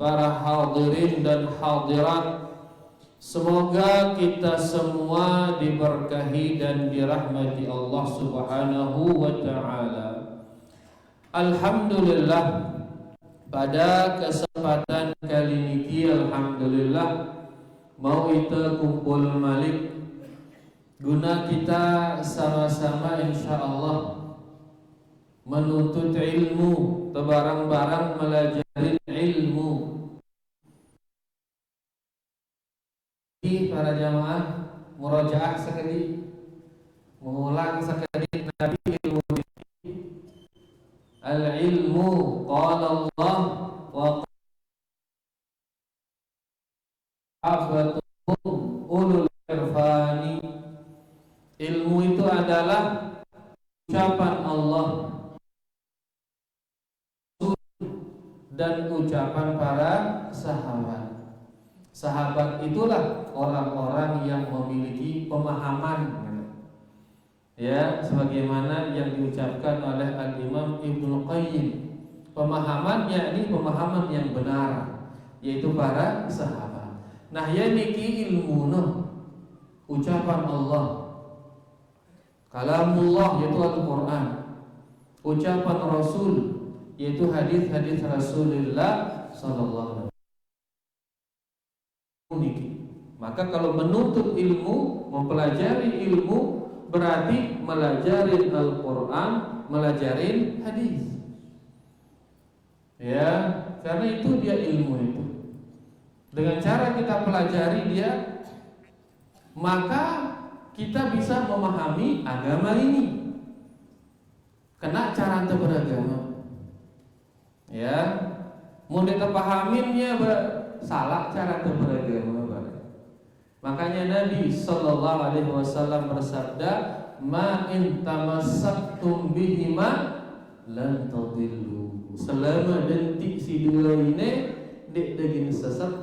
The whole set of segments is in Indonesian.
para hadirin dan hadirat, semoga kita semua diberkahi dan dirahmati Allah Subhanahu wa ta'ala. Alhamdulillah, pada kesempatan kali ini alhamdulillah mau kita kumpul malik guna kita sama-sama insyaallah menuntut ilmu, tebarang-barang melajari ilmu. Para jamaah murajaah sekali, mengulang sekali Nabi ilmu. Al-ilmu qala Allah wa qafatuhum ulul irfani. Ilmu itu adalah ucapan Allah dan ucapan para sahabat. Sahabat itulah orang-orang yang memiliki pemahaman, ya, sebagaimana yang diucapkan oleh Al-Imam Ibnu Qayyim. Pemahaman yakni pemahaman yang benar, yaitu para sahabat. Nah, ya niki ilmu ucapan Allah, kalamullah yaitu Al-Quran, ucapan Rasul yaitu hadis-hadis Rasulullah sallallahu alaihi wasallam. Maka kalau menuntut ilmu, mempelajari ilmu berarti melajari Al-Quran, melajari hadis. Ya, karena itu dia ilmu itu. Dengan cara kita pelajari dia, maka kita bisa memahami agama ini. Kena cara ente beragama. Ya, mau ditepahaminnya salah cara ente beragama. Makanya Nabi sallallahu alaihi wasallam bersabda, "Ma in tamassaktum bihima lan tadillu." Selama dentik si dua ini dek daging sesat.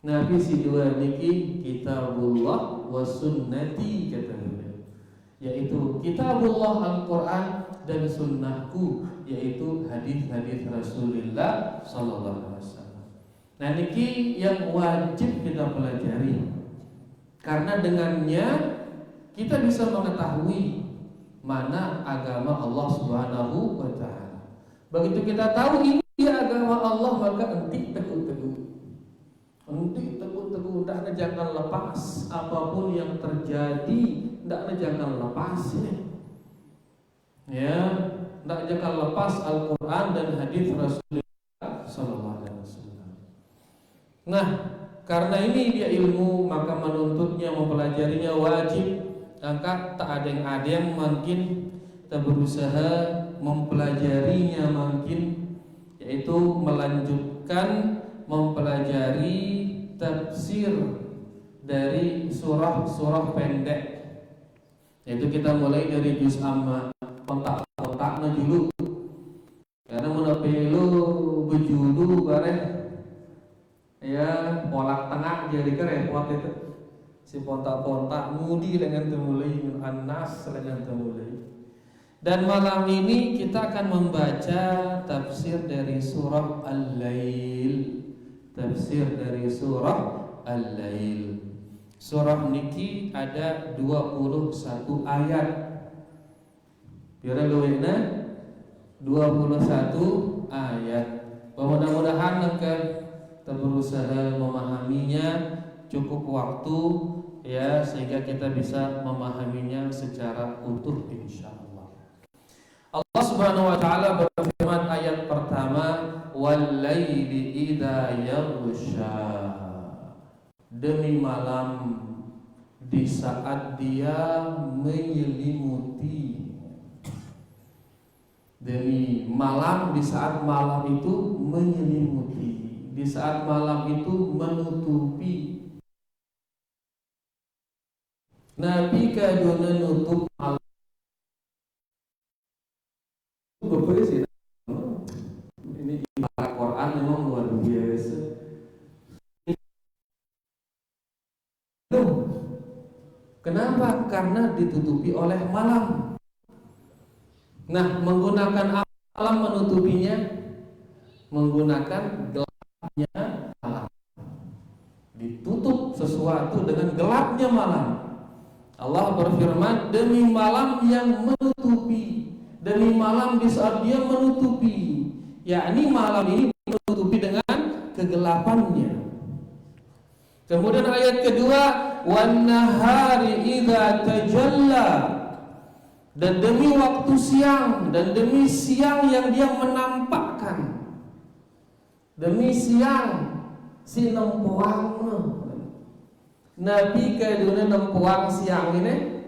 Nabi si dua niki kitabullah wa sunnati kata beliau, yaitu kitabullah Al-Quran dan sunnahku, yaitu hadis-hadis Rasulullah sallallahu alaihi wasallam. Nah, niki yang wajib kita pelajari, karena dengannya kita bisa mengetahui mana agama Allah Subhanahu wa ta'ala. Begitu kita tahu ini agama Allah, maka enti teguh-teguh, hendaknya jangan lepas apapun yang terjadi, hendaknya jangan lepas ya, hendaknya jangan lepas Al-Quran dan hadis Rasulullah sallallahu alaihi wasallam. Nah, karena ini dia ilmu, maka menuntutnya, mempelajarinya wajib. Angkat tak ada yang mungkin kita berusaha mempelajarinya mungkin, yaitu melanjutkan mempelajari tafsir dari surah-surah pendek. Yaitu kita mulai dari juz amma, kontak-kontaknya dulu. Karena menapelu bejulu bareng ya, polak tengah jadi repot itu. Si pontak-pontak mudi dengan temulai anas dengan temulai. Dan malam ini kita akan membaca tafsir dari surah Al-Lail. Tafsir dari surah Al-Lail. Surah niki ada 21 ayat. Biar luwena 21 ayat. Mudah-mudahan kita berusaha memahaminya cukup waktu ya, sehingga kita bisa memahaminya secara utuh insyaallah. Allah Subhanahu wa taala berfirman ayat pertama, "Wal laili idza yaghsha." Demi malam di saat dia menyelimuti. Demi malam di saat malam itu menyelimuti. Di saat malam itu menutupi. Nabi kaduna nutup malam. Berpuisi. Ini ibarat Quran memang luar biasa. Kenapa? Karena ditutupi oleh malam. Nah, menggunakan malam menutupinya. menggunakan gelapnya malam. Ditutup sesuatu dengan gelapnya malam. Allah berfirman, demi malam yang menutupi, demi malam di saat dia menutupi, yakni malam ini menutupi dengan kegelapannya. Kemudian ayat kedua, wan nahari idza tajalla, dan demi waktu siang, dan demi siang yang dia menampakkan. Demi siang si nempuang Nabi ke dunia nempuang siang ini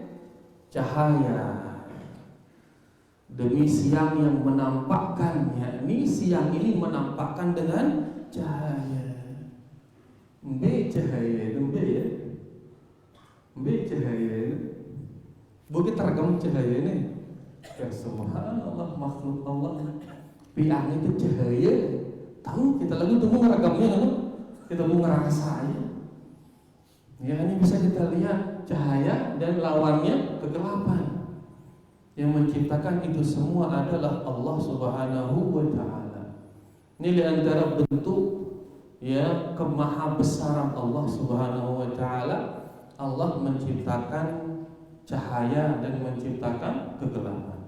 cahaya. Demi siang yang menampakkan, yakni siang ini menampakkan dengan cahaya. Mbe cahaya, mbe ya. Mbe cahaya. Bukan tergam cahaya ini. Ya subhanallah, makhluk Allah. Piang itu cahaya. Tahu kita lagi tunggu ngeragamnya kan? Kita mau ngerasanya. Ya ini bisa kita lihat cahaya dan lawannya kegelapan. Yang menciptakan itu semua adalah Allah Subhanahu wa taala. Ini di antara bentuk ya kemahabesaran Allah Subhanahu wa taala. Allah menciptakan cahaya dan menciptakan kegelapan.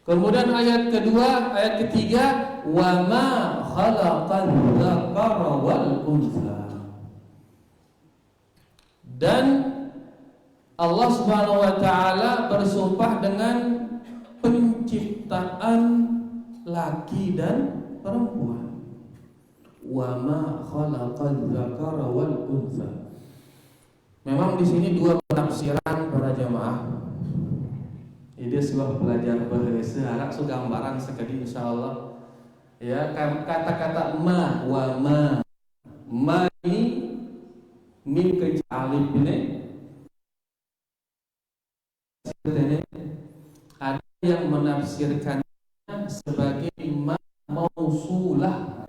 Kemudian ayat kedua, ayat ketiga, wa ma khalaqal dzakara wal untha. Dan Allah Subhanahu wa taala bersumpah dengan penciptaan laki dan perempuan. Wa ma khalaqal dzakara wal untha. Memang di sini dua penafsiran para jamaah. Ini sebuah pelajar bahasa Arab so gambaran sekali insyaallah. Ya, kata-kata ma wa ma ini mim ke alif ini ada yang menafsirkannya sebagai ma mausulah,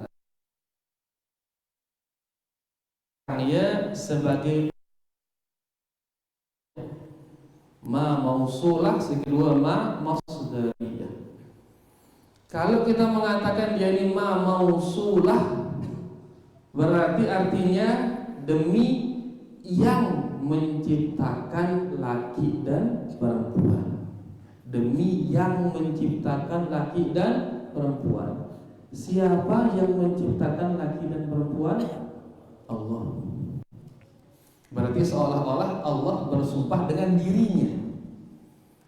ya sebagai ma mausulah, kedua ma masdariyah. Kalau kita mengatakan dia ini ma mausulah, berarti artinya demi yang menciptakan laki dan perempuan. Demi yang menciptakan laki dan perempuan. Siapa yang menciptakan laki dan perempuan? Allah. Berarti seolah-olah Allah bersumpah dengan dirinya,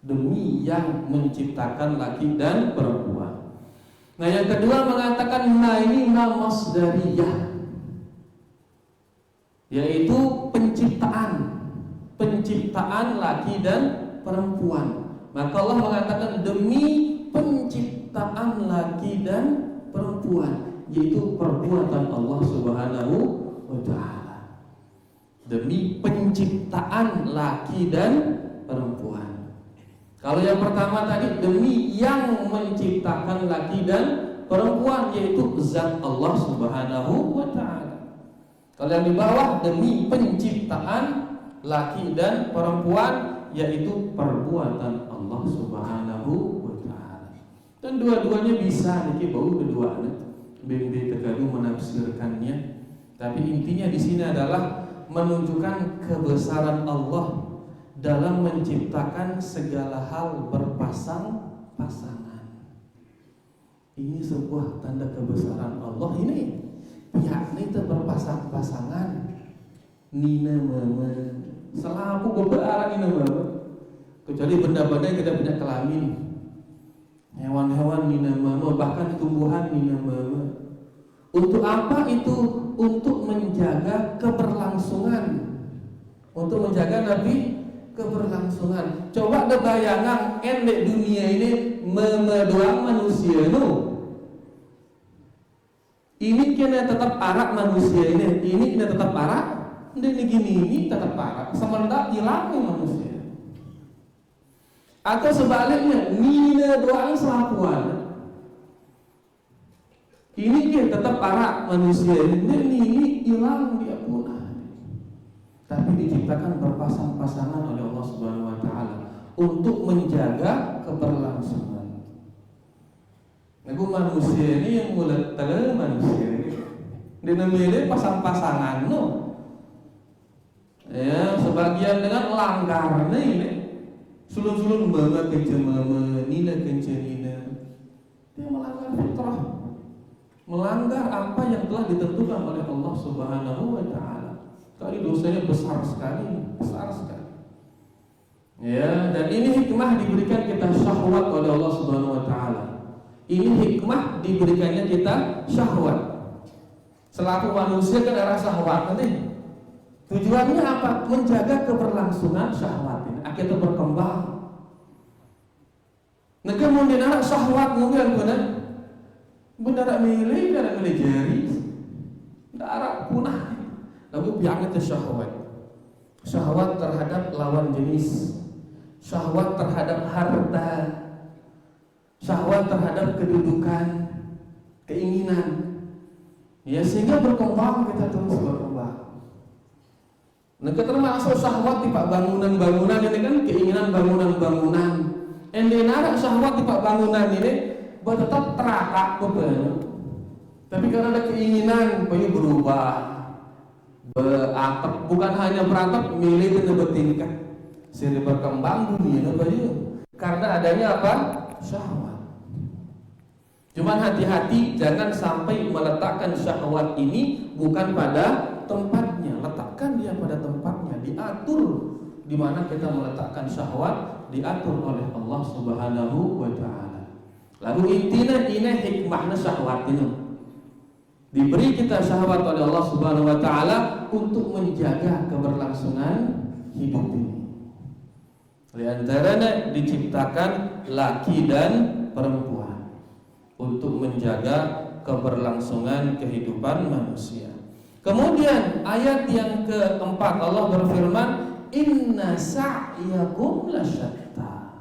demi yang menciptakan laki dan perempuan. Nah yang kedua mengatakan ma ini ma masdariyah, yaitu penciptaan laki dan perempuan. Maka Allah mengatakan demi penciptaan laki dan perempuan, yaitu perbuatan Allah Subhanahu wa taala. Demi penciptaan laki dan perempuan. Kalau yang pertama tadi demi yang menciptakan laki dan perempuan, yaitu zat Allah Subhanahu wa taala. Kalau yang di bawah demi penciptaan laki dan perempuan, yaitu perbuatan Allah Subhanahu wa taala. Dan dua-duanya bisa niki bau keduanya. BMB terkadang menafsirkannya. Tapi intinya di sini adalah menunjukkan kebesaran Allah dalam menciptakan segala hal berpasang-pasangan. Ini sebuah tanda kebesaran Allah ini. Pihak ini berpasang-pasangan. Nina mama. Selaku beberapa nina mama. Kecuali benda-benda yang tidak punya kelamin. Hewan-hewan nina mama, bahkan tumbuhan nina mama. Untuk apa itu? Untuk menjaga keberlangsungan. Untuk menjaga Nabi keberlangsungan. Coba ada bayangan endek dunia ini memedoang manusia itu. Ini kena tetap parak manusia ini kena tetap parak. Ini gini ini tetap parak. Sementara hilangnya manusia. Atau sebaliknya, nina doang selapuan. Ini dia tetap parak manusia ini hilang dia punah. Tapi diciptakan berpasang-pasangan oleh Allah Subhanahu wa taala untuk menjaga keberlangsungan. Aku manusia ini yang mulut tele manusia ini. Dia milih pasang-pasangan no. Ya, sebagian dengan langgar ini. Sulun-sulun mama kencing mama, nina kencing nina. Dia melanggar fitrah. Melanggar apa yang telah ditentukan oleh Allah Subhanahu wa taala. Kali dosanya besar sekali, besar sekali. Ya, dan ini hikmah diberikan kita syahwat oleh Allah Subhanahu wa taala. Ini hikmah diberikannya kita syahwat. Selaku manusia kan ada syahwat nanti. Tujuannya apa? Menjaga keberlangsungan syahwat ini. Kita berkembang. Nah, kemudian anak syahwat mungkin benar milih jari, darah punah. Lalu biang itu syahwat. Syahwat terhadap lawan jenis, syahwat terhadap harta, syahwat terhadap kedudukan, keinginan. Ya, sehingga berkembang, kita terus berkembang. Nah, termasuk syahwat tipe bangunan-bangunan ini kan keinginan bangunan-bangunan. Endenara syahwat tipe bangunan ini tetap terakak betul. Tapi karena ada keinginan, pengen berubah, beratap, bukan hanya beratap, milih dan bertingkat. Sehingga berkembang dunia karena adanya apa? Syahwat. Cuman hati-hati, jangan sampai meletakkan syahwat ini bukan pada tempatnya. Letakkan dia pada tempatnya, diatur di mana kita meletakkan syahwat, diatur oleh Allah Subhanahu wa taala. Lalu intinya ini hikmahnya syahwat ini. Diberi kita syahwat oleh Allah Subhanahu wa taala untuk menjaga keberlangsungan hidup ini. Di antaranya diciptakan laki dan perempuan untuk menjaga keberlangsungan kehidupan manusia. Kemudian ayat yang keempat Allah berfirman, Inna sa'yakum lasyatta.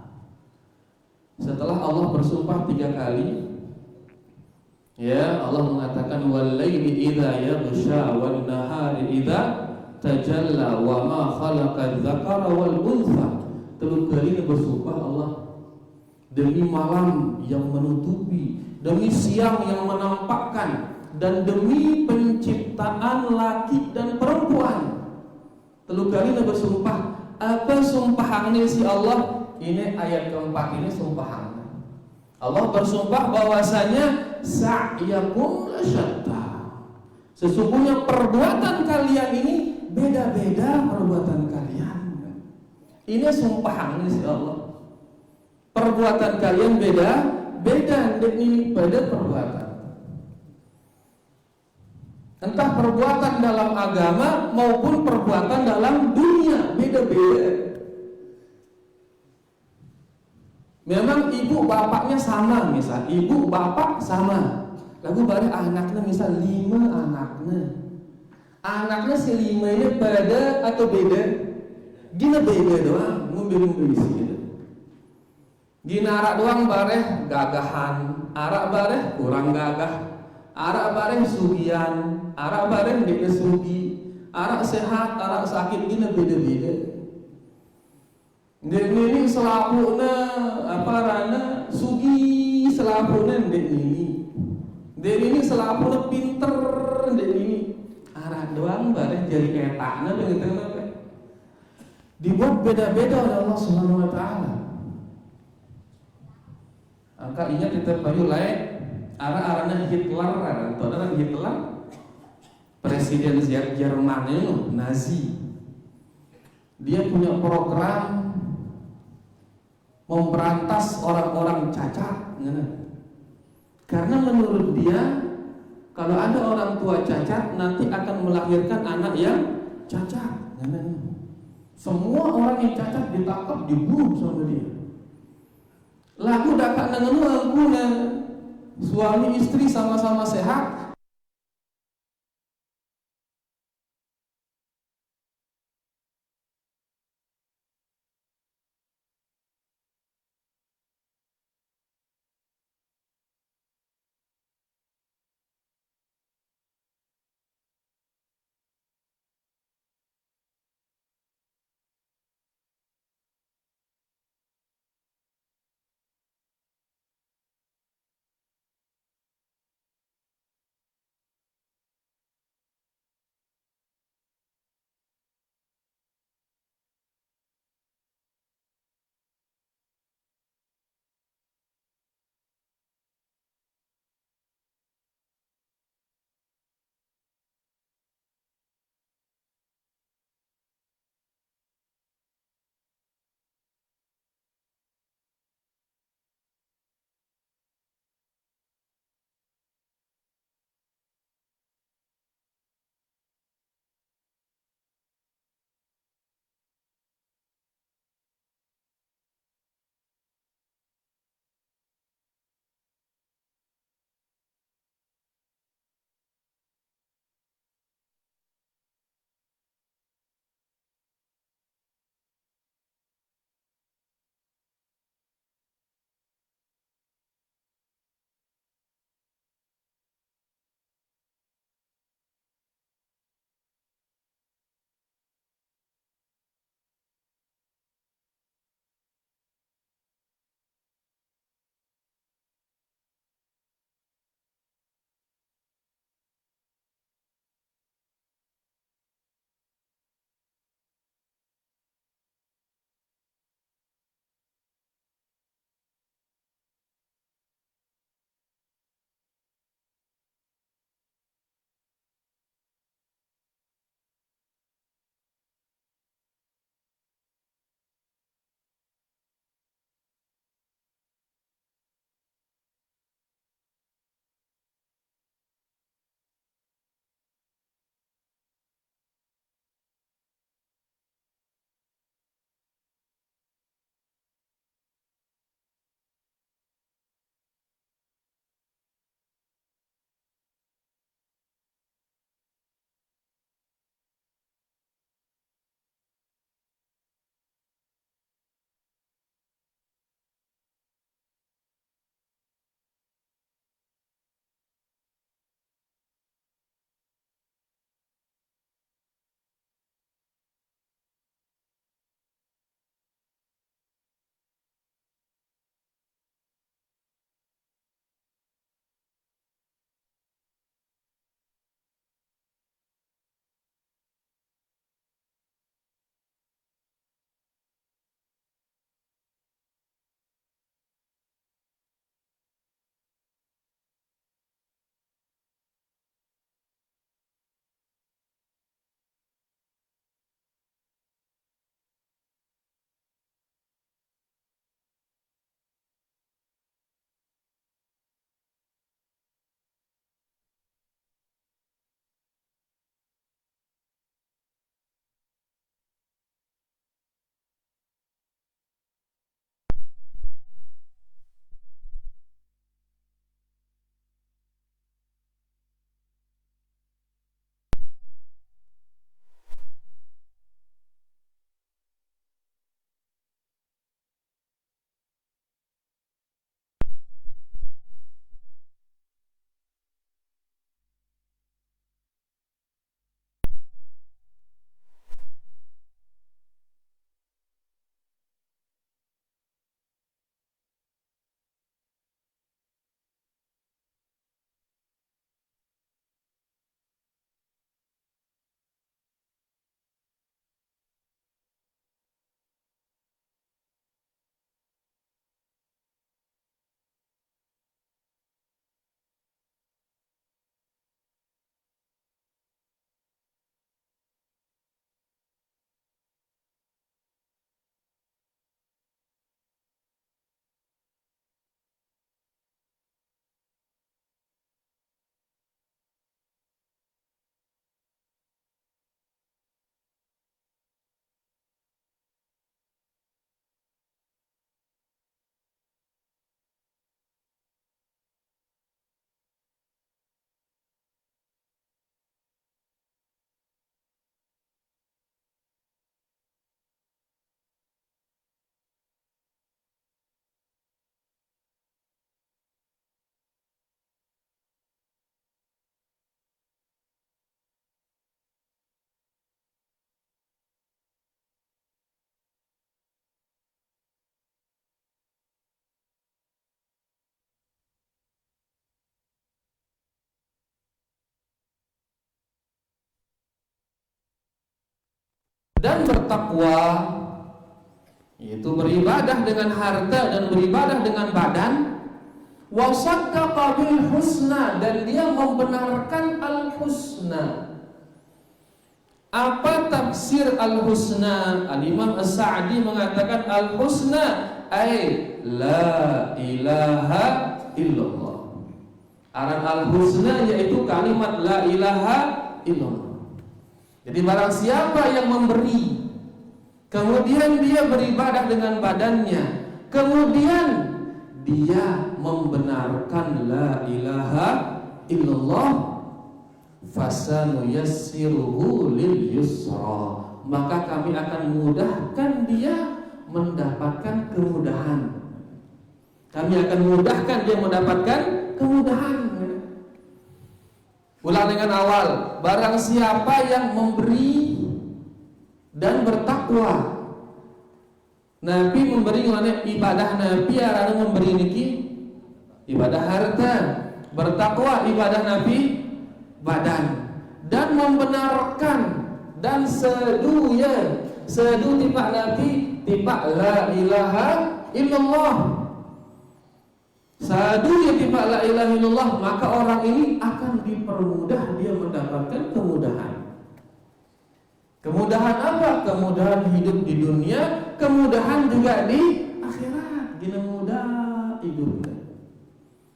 Setelah Allah bersumpah 3 kali, ya, Allah mengatakan wal-laili idza yaghsha wan nahari idza tajalla wa ma khalaqa dzakara wal untha. 3 kali bersumpah Allah demi malam yang menutupi, demi siang yang menampakkan, dan demi penciptaan laki dan perempuan. 3 kali bersumpah. Apa sumpahannya si Allah? Ini ayat keempat ini sumpahan. Allah bersumpah bahwasanya sa'yakum lasyatta. Sesungguhnya perbuatan kalian ini beda-beda perbuatan kalian. Ini sumpahan si Allah. Perbuatan kalian beda-beda ini pada perbuatan. Entah perbuatan dalam agama maupun perbuatan dalam dunia beda-beda. Memang ibu bapaknya sama, misal ibu bapak sama. Lalu baru anaknya misal 5 anaknya. Anaknya si 5 ini pada atau beda? Gina beda doang, mobil-mobil isi. Gina arak doang bareh gagahan, arak bareh kurang gagah, arak bareh sugian, arak bareh dek sugi, arak sehat, arak sakit, gina beda-beda. Dek ini selapuna apa rana sugi selapuna dek ini. Dek ini selapuna pinter dek ini. Arak doang bareh jadi ketakna begitu apa? Dibuat beda-beda oleh Allah Subhanahu wa taala. Angka ingat kita payu lain arah-arahnya Hitler, atau ada Hitler presiden Jerman itu Nazi. Dia punya program memberantas orang-orang cacat. Karena menurut dia kalau ada orang tua cacat nanti akan melahirkan anak yang cacat. Semua orang yang cacat ditangkap, dibunuh sama dia. Lagu dapat dengan suami istri sama-sama sehat, dan bertakwa, yaitu beribadah dengan harta dan beribadah dengan badan. Wa saddaqa bil husna, dan dia membenarkan al-husna. Apa tafsir al-husna? Al-Imam As-Sa'di mengatakan al-husna ay la ilaha illallah. Arti al-husna yaitu kalimat la ilaha illallah. Jadi barang siapa yang memberi, kemudian dia beribadah dengan badannya, kemudian dia membenarkan la ilaha illallah, fasanuyassiruhu lil yusra, maka kami akan mudahkan dia mendapatkan kemudahan. Kami akan mudahkan dia mendapatkan kemudahan. Ulang dengan awal, barang siapa yang memberi dan bertakwa. Nabi memberi mana ibadah Nabi arana memberi niki ibadah harta, bertakwa ibadah Nabi badan, dan membenarkan dan sedu tipak Nabi tipak la ilaha illallah. Sadu ya tipak la ilaha illallah, maka orang ini akan dipermudah dia mendapatkan kemudahan. Kemudahan apa? Kemudahan hidup di dunia, kemudahan juga di akhirat. Gina mudah hidupnya,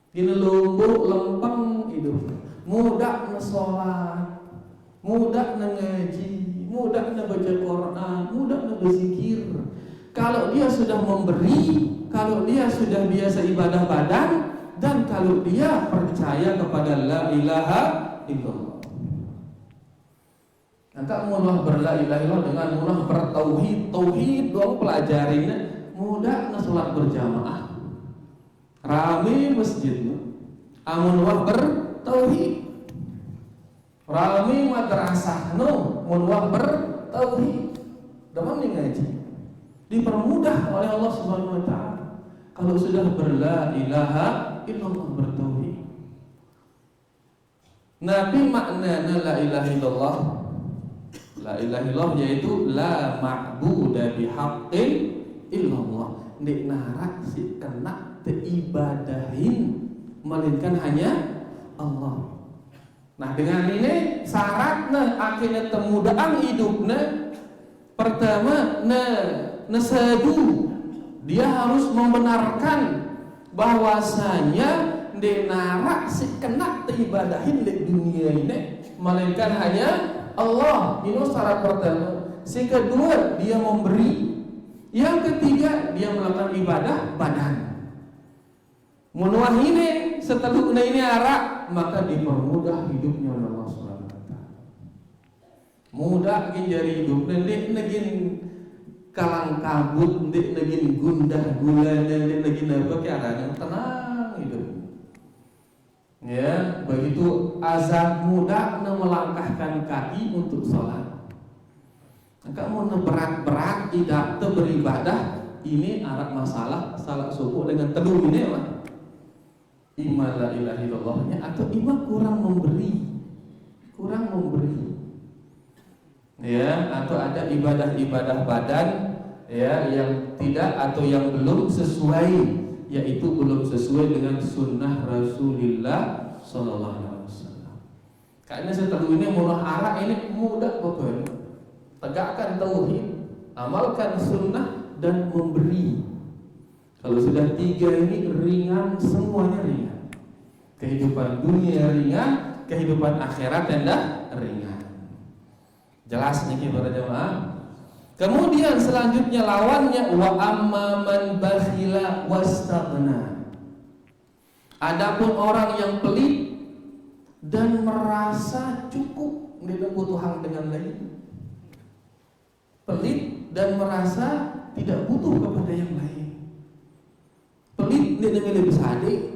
gina lumbuk lempeng hidupnya, mudah sholat, mudah ngaji, mudah baca Quran, mudah berzikir. Kalau dia sudah memberi, kalau dia sudah biasa ibadah badan, dan kalau dia percaya kepada la ilaha illallah. Angka mudah berla ilaha illallah dengan mudah bertauhid, tauhid doang pelajarinya, mudah sholat berjamaah, rame masjidnya, amun wah bertauhid, rame madrasah mun wah bertauhid, dalam ngaji, dipermudah oleh Allah Subhanahu wa taala. Kalau sudah berla ilaha illallah, bertauhid. Nabi maknanya la ilaha illallah, la ilaha illallah yaitu la ma'buda bihaqqin illallah. Nek narak si kena teibadahin melainkan hanya Allah. Nah dengan ini syaratnya akhirnya temudaan hidupnya. Pertama nasadu, dia harus membenarkan bahwasanya nek narak si kena teibadahin di dunia ini melainkan hanya Allah. Ini syarat pertama. Si kedua dia memberi. Yang ketiga dia melakukan ibadah badan. Menuah ini setelah ini arak, maka dipermudah hidupnya oleh Allah Subhanahu wa taala. Mudah jadi hidup ndek negin kalang kabut, ndek negin gundah gulana, ndek negin apa ki arane tenang hidup. Ya, begitu azan muda melangkahkan kaki untuk sholat. Maka mau berat-berat tidak beribadah, ini arah masalah salat subuh dengan teduh ini mah. Ima la ilaha illallahnya atau ima kurang memberi. Ya, atau ada ibadah-ibadah badan ya yang tidak atau yang belum sesuai, yaitu belum sesuai dengan sunnah Rasulullah Sallallahu Alaihi Wasallam. Karena setelah ini mulai arah ini mudah betul. Tegakkan tauhid, amalkan sunnah dan memberi. Kalau sudah tiga ini ringan, semuanya ringan. Kehidupan dunia ringan, kehidupan akhirat dah ringan. Jelas nih para jemaah. Kemudian selanjutnya lawannya wa amma man bakhila wastaghna. Adapun orang yang pelit dan merasa cukup dengan kebutuhan dengan lain. Pelit dan merasa tidak butuh kepada yang lain. Pelit dia lebih sadek.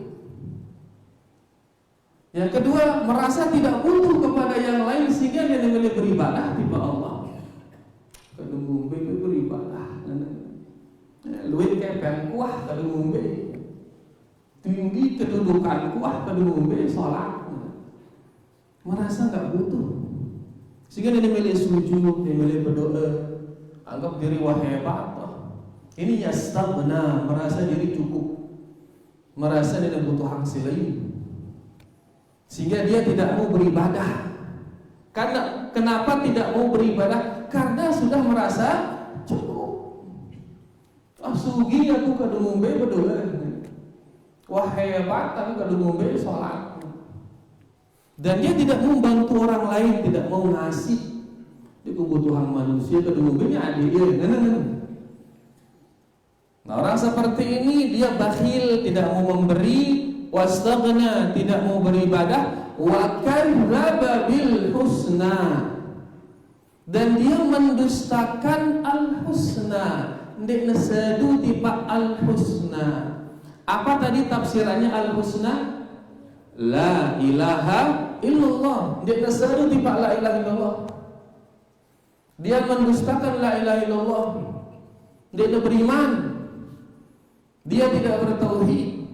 Yang kedua, merasa tidak butuh kepada yang lain sehingga dia lebih beribadah kepada Allah. Kalau ngombe beribadah, luwih kayak kuah kalau ngombe, tinggi kedudukan kuah kalau ngombe sholat, merasa nggak butuh, sehingga dia milih sujud, dia milih berdoa, anggap diri wah hebat. Ini yastaghna, merasa diri cukup, merasa tidak butuh hasil lagi, sehingga dia tidak mau beribadah. Karena kenapa tidak mau beribadah? Karena sudah merasa cukup. Sugi aku kada ngombe bedolan. Wah hebat aku kada ngombe sholat. Dan dia tidak mau bantu orang lain, tidak mau ngasih. Di kebutuhan manusia kada ngombenya ada dia. Nah, orang seperti ini dia bakhil, tidak mau memberi, wastaghna, tidak mau beribadah, wa kadzdzaba bil husna, dan dia mendustakan al husna. Ndek nasadu tiba al husna. Apa tadi tafsirannya al husna? La ilaha illallah. Ndek nasadu tiba la ilaha illallah. Dia mendustakan la ilaha illallah. Dia beriman. Dia tidak bertauhid,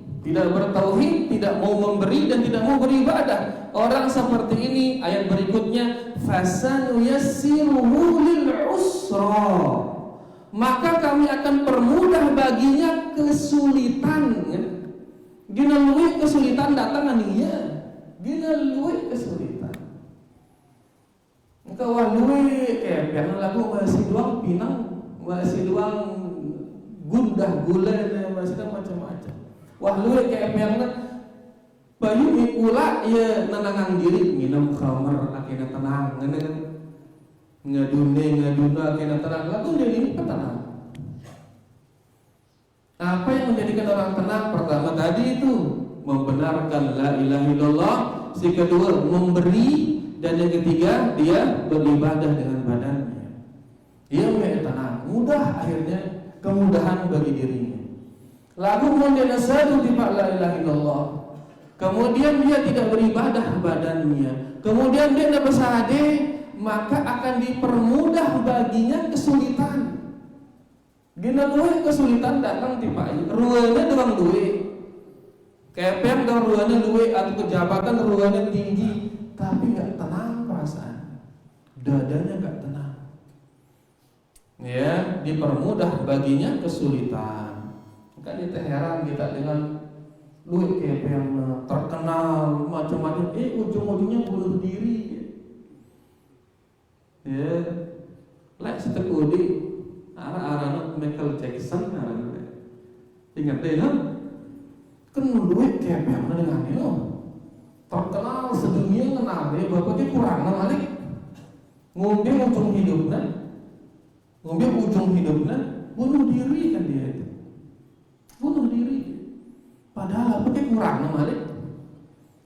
tidak mau memberi dan tidak mau beribadah. Orang seperti ini, ayat berikutnya, fasanuyassiruhu lil usra, maka kami akan permudah baginya kesulitan. Gina luwih kesulitan datang aninya. Gina luwih kesulitan. Engkau wah luwih kayak lagu masih doang pinang, masih doang gundah gulai masih macam-macam. Wah luwih kayak bayu pula ya nenangan diri minum khamar akhirnya tenang, ngaduna akhirnya tenang. Lalu jadi tenang. Apa yang menjadikan orang tenang? Pertama tadi itu membenarkan la ilaha illallah, si kedua memberi, dan yang ketiga dia beribadah dengan badannya. Dia menjadi tenang, mudah akhirnya kemudahan bagi dirinya. Lalu mendenasadu di la ilaha illallah. Kemudian dia tidak beribadah badannya. Kemudian dia tidak bersahade, maka akan dipermudah baginya kesulitan. Gina duwe kesulitan datang tiba ruangnya doang duwe. Kepeng dan ruangnya duwe atau kejabatan ruangnya tinggi, tapi nggak tenang perasaan. Dadanya nggak tenang. Ya, dipermudah baginya kesulitan. Kan kita heran kita dengan duit kayak yang terkenal macam-macam, ujung-ujungnya bunuh diri. Ya, lek setekudi arah-arah Michael Jackson arah. Ingat deh kan? Kan duit kayak yang dengan itu terkenal sedunia kenal deh, bapaknya kurang namanya. Ngombe ujung hidupnya. Ngombe ujung hidupnya bunuh diri kan dia itu. Bunuh diri. Padahal apa kurang namanya.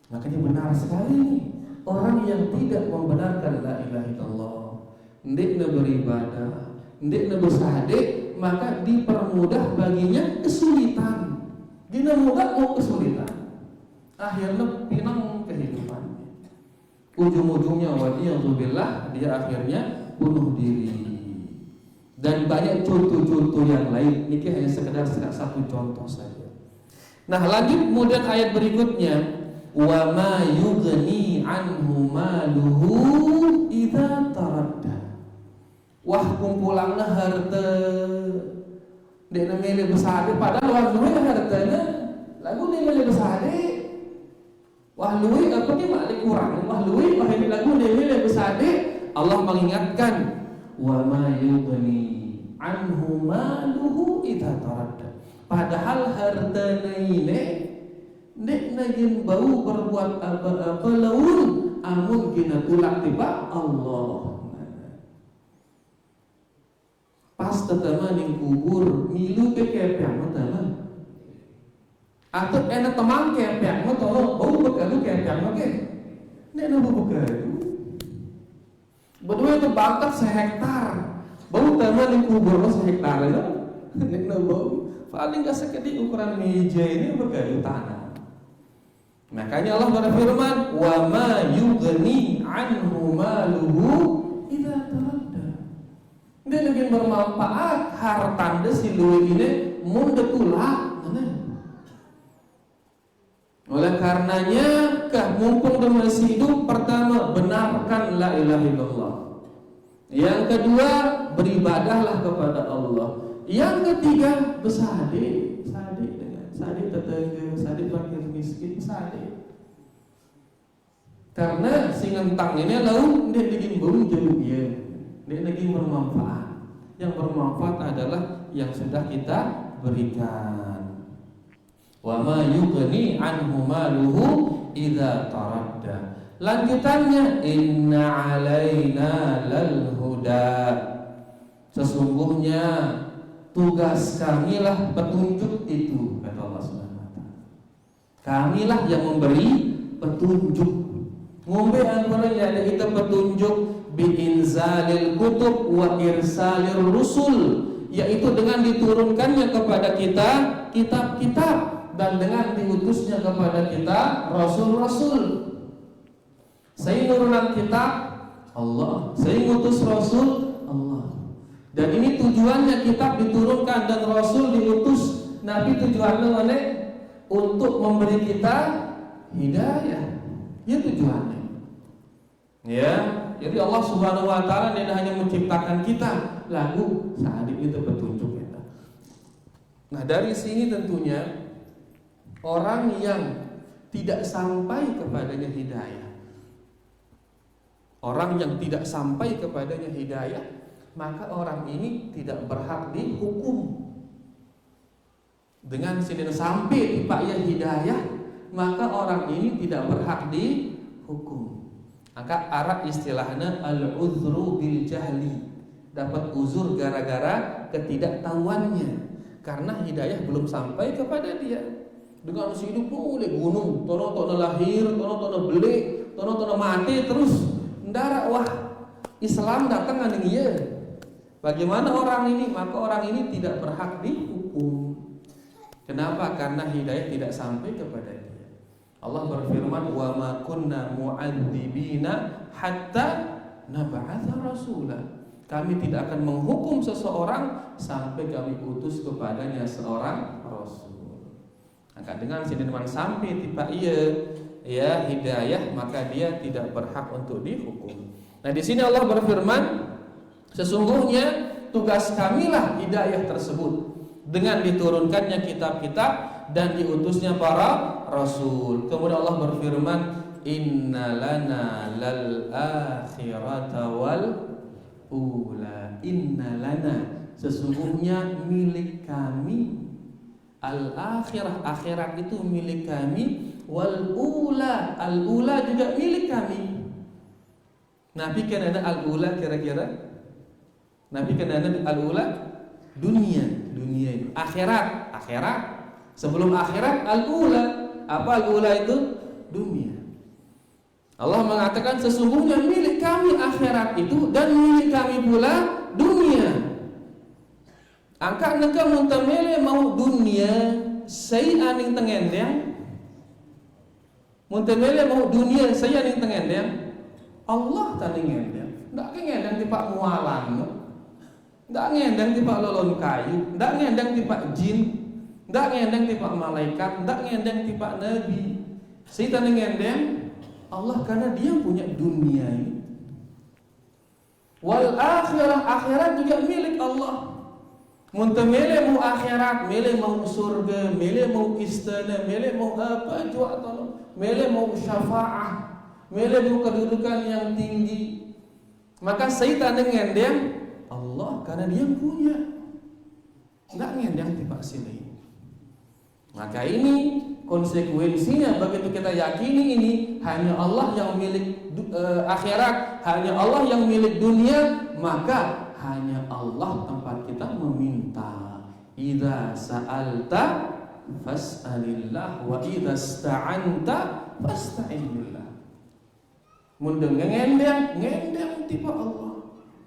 Makanya benar sekali nih, orang yang tidak membenarkan la ilaha illallah, ndekna beribadah, ndekna bersahade, maka dipermudah baginya kesulitan. Dina mudah mau kesulitan. Akhirnya pinang kehidupannya. Ujung-ujungnya waliyadzubillah dia akhirnya bunuh diri. Dan banyak contoh-contoh yang lain. Ini hanya sekedar satu contoh saja. Nah, lanjut kemudian ayat berikutnya, wa ma yughni anhu maluhu idza taradda. Wah kumpulanna harta dek namanya besar padahal wah luwe hartanya lagu namanya besar. Wah luwe apa ki mak kurang. Wah luwe wah ini lagu namanya besar. Allah mengingatkan wa ma yughni anhu maluhu idza taradda. Padahal hartanya ini nek najin bau berbuat apa laun amun kina tulak tiba Allah. Pas tetama ning kubur milu ke kepeng tetama. Atau enak temang kepeng tolong bau bekalu kepeng oke. Nek na bau bekalu. Berdua itu batak sehektar. Bau tama ning kubur sehektar itu. Nek na bau paling gak sekedi ukuran meja ini berkayu tanah. Makanya Allah berfirman, wa ma yughni anhu maluhu idza taradda. Dia lagi bermanfaat hartanda si luwih ini mun detulak. Oleh karenanya, mumpung dia masih hidup, pertama benarkan la ilaha illallah. Yang kedua, beribadahlah kepada Allah. Yang ketiga, bersade dengan sade tetangga, sade fakir miskin, sade. Karena si ngentang ini lalu dia lagi jauh dia lagi bermanfaat. Yang bermanfaat adalah yang sudah kita berikan. Wa ma yughni anhu maluhu idza taradda. Lanjutannya, inna alaina lal huda. Sesungguhnya tugas kamilah petunjuk itu, kata Allah Subhanahu wa taala. Kamilah yang memberi petunjuk. Ngombe antaranya ada kita petunjuk biinzalil kutub wa irsalir rusul, yaitu dengan diturunkannya kepada kita kitab-kitab dan dengan diutusnya kepada kita rasul-rasul. Saya nurunan kitab Allah, saya ngutus rasul Allah. Dan ini tujuannya kitab diturunkan dan rasul diutus. Nabi tujuannya untuk memberi kita hidayah. Ya tujuannya. Ya, jadi Allah Subhanahu wa taala tidak hanya menciptakan kita, lalu saat itu petunjuk kita. Nah, dari sini tentunya orang yang tidak sampai kepadanya hidayah, orang yang tidak sampai kepadanya hidayah, maka orang ini tidak berhak dihukum. Dengan sini sampai kepada hidayah, maka orang ini tidak berhak dihukum. Maka Arab istilahnya al-uzru bil jahli, dapat uzur gara-gara ketidaktahuannya, karena hidayah belum sampai kepada dia. Dengan hidup boleh gunung, tono lahir, tono beli, tono mati terus ndarak. Wah, Islam datang kan dia. Bagaimana orang ini? Maka orang ini tidak berhak dihukum. Kenapa? Karena hidayah tidak sampai kepada dia. Allah berfirman, wa ma kunna mu'adzibina hatta nab'atha rasula. Kami tidak akan menghukum seseorang sampai kami utus kepadanya seorang rasul. Maka dengan sedemikian sampai tiba ya hidayah, maka dia tidak berhak untuk dihukum. Nah, di sini Allah berfirman, sesungguhnya tugas kamilah hidayah tersebut dengan diturunkannya kitab-kitab dan diutusnya para rasul. Kemudian Allah berfirman, inna lana lal akhirata wal ula. Inna lana, sesungguhnya milik kami, al akhirah, akhirat itu milik kami, wal ula, al ula juga milik kami. Nabi kan ada al ula kira-kira? Nabi kan ada al ula dunia itu, akhirat. Sebelum akhirat al-ula. Apa al-ula itu? Dunia. Allah mengatakan sesungguhnya milik kami akhirat itu dan milik kami pula dunia. Angka neka muntamele mau dunia saya aning tengendeng. Muntamele mau dunia saya aning tengendeng. Allah tadi ngendeng. Ndak ngendeng di pak mualan. Ndak ngendeng di pak lolon kayu, ndak ngendeng di pak jin. Ndak ngendeng tipe malaikat, ndak ngendeng tipe nabi. Setan ngendeng Allah karena dia punya dunia ini. Wal akhirah, akhirat juga milik Allah. Munte mele mau akhirat, mele mau surga, mele mau istana, mele mau apa jua tolong, mele mau syafaah, mele mau kedudukan yang tinggi. Maka setan ngendeng Allah karena dia punya. Ndak ngendeng tipe sini. Maka ini konsekuensinya begitu kita yakini ini hanya Allah yang milik akhirat, hanya Allah yang milik dunia, maka hanya Allah tempat kita meminta. Idza sa'alta fas'alillah wa idza ista'anta fasta'in billah. Mun ngendeng tiba Allah.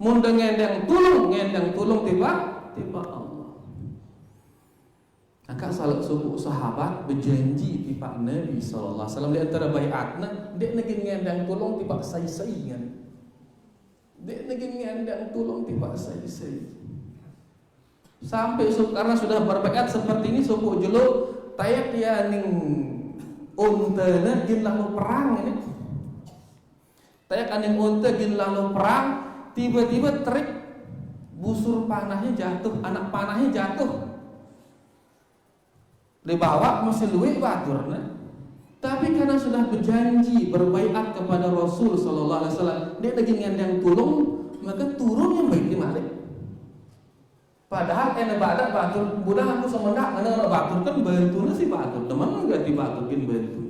Mun ngendeng tulung tiba Allah. Maka salah suku sahabat berjanji di Pak Nabi sallallahu alaihi wasallam di antara baiatna, dek negin ngendang tolong ti Pak sai-saian. Dek negin ngendang tolong ti Pak sai-sai. Sampai karena sudah berbaiat seperti ini suku jelo tayak ya ning untana gin lalu perang ini. Tayak aning unta gin lalu perang tiba-tiba terik, busur panahnya jatuh, anak panahnya jatuh. Dibawa masih luwih baturna. Tapi karena sudah berjanji berbaiat kepada Rasul sallallahu alaihi wasallam, dia lagi ngendang tulung, maka turun yang baik di malik. Padahal ene badak batur, budak aku semendak mana batur kan bentuna si batur, teman enggak dibaturin bentu.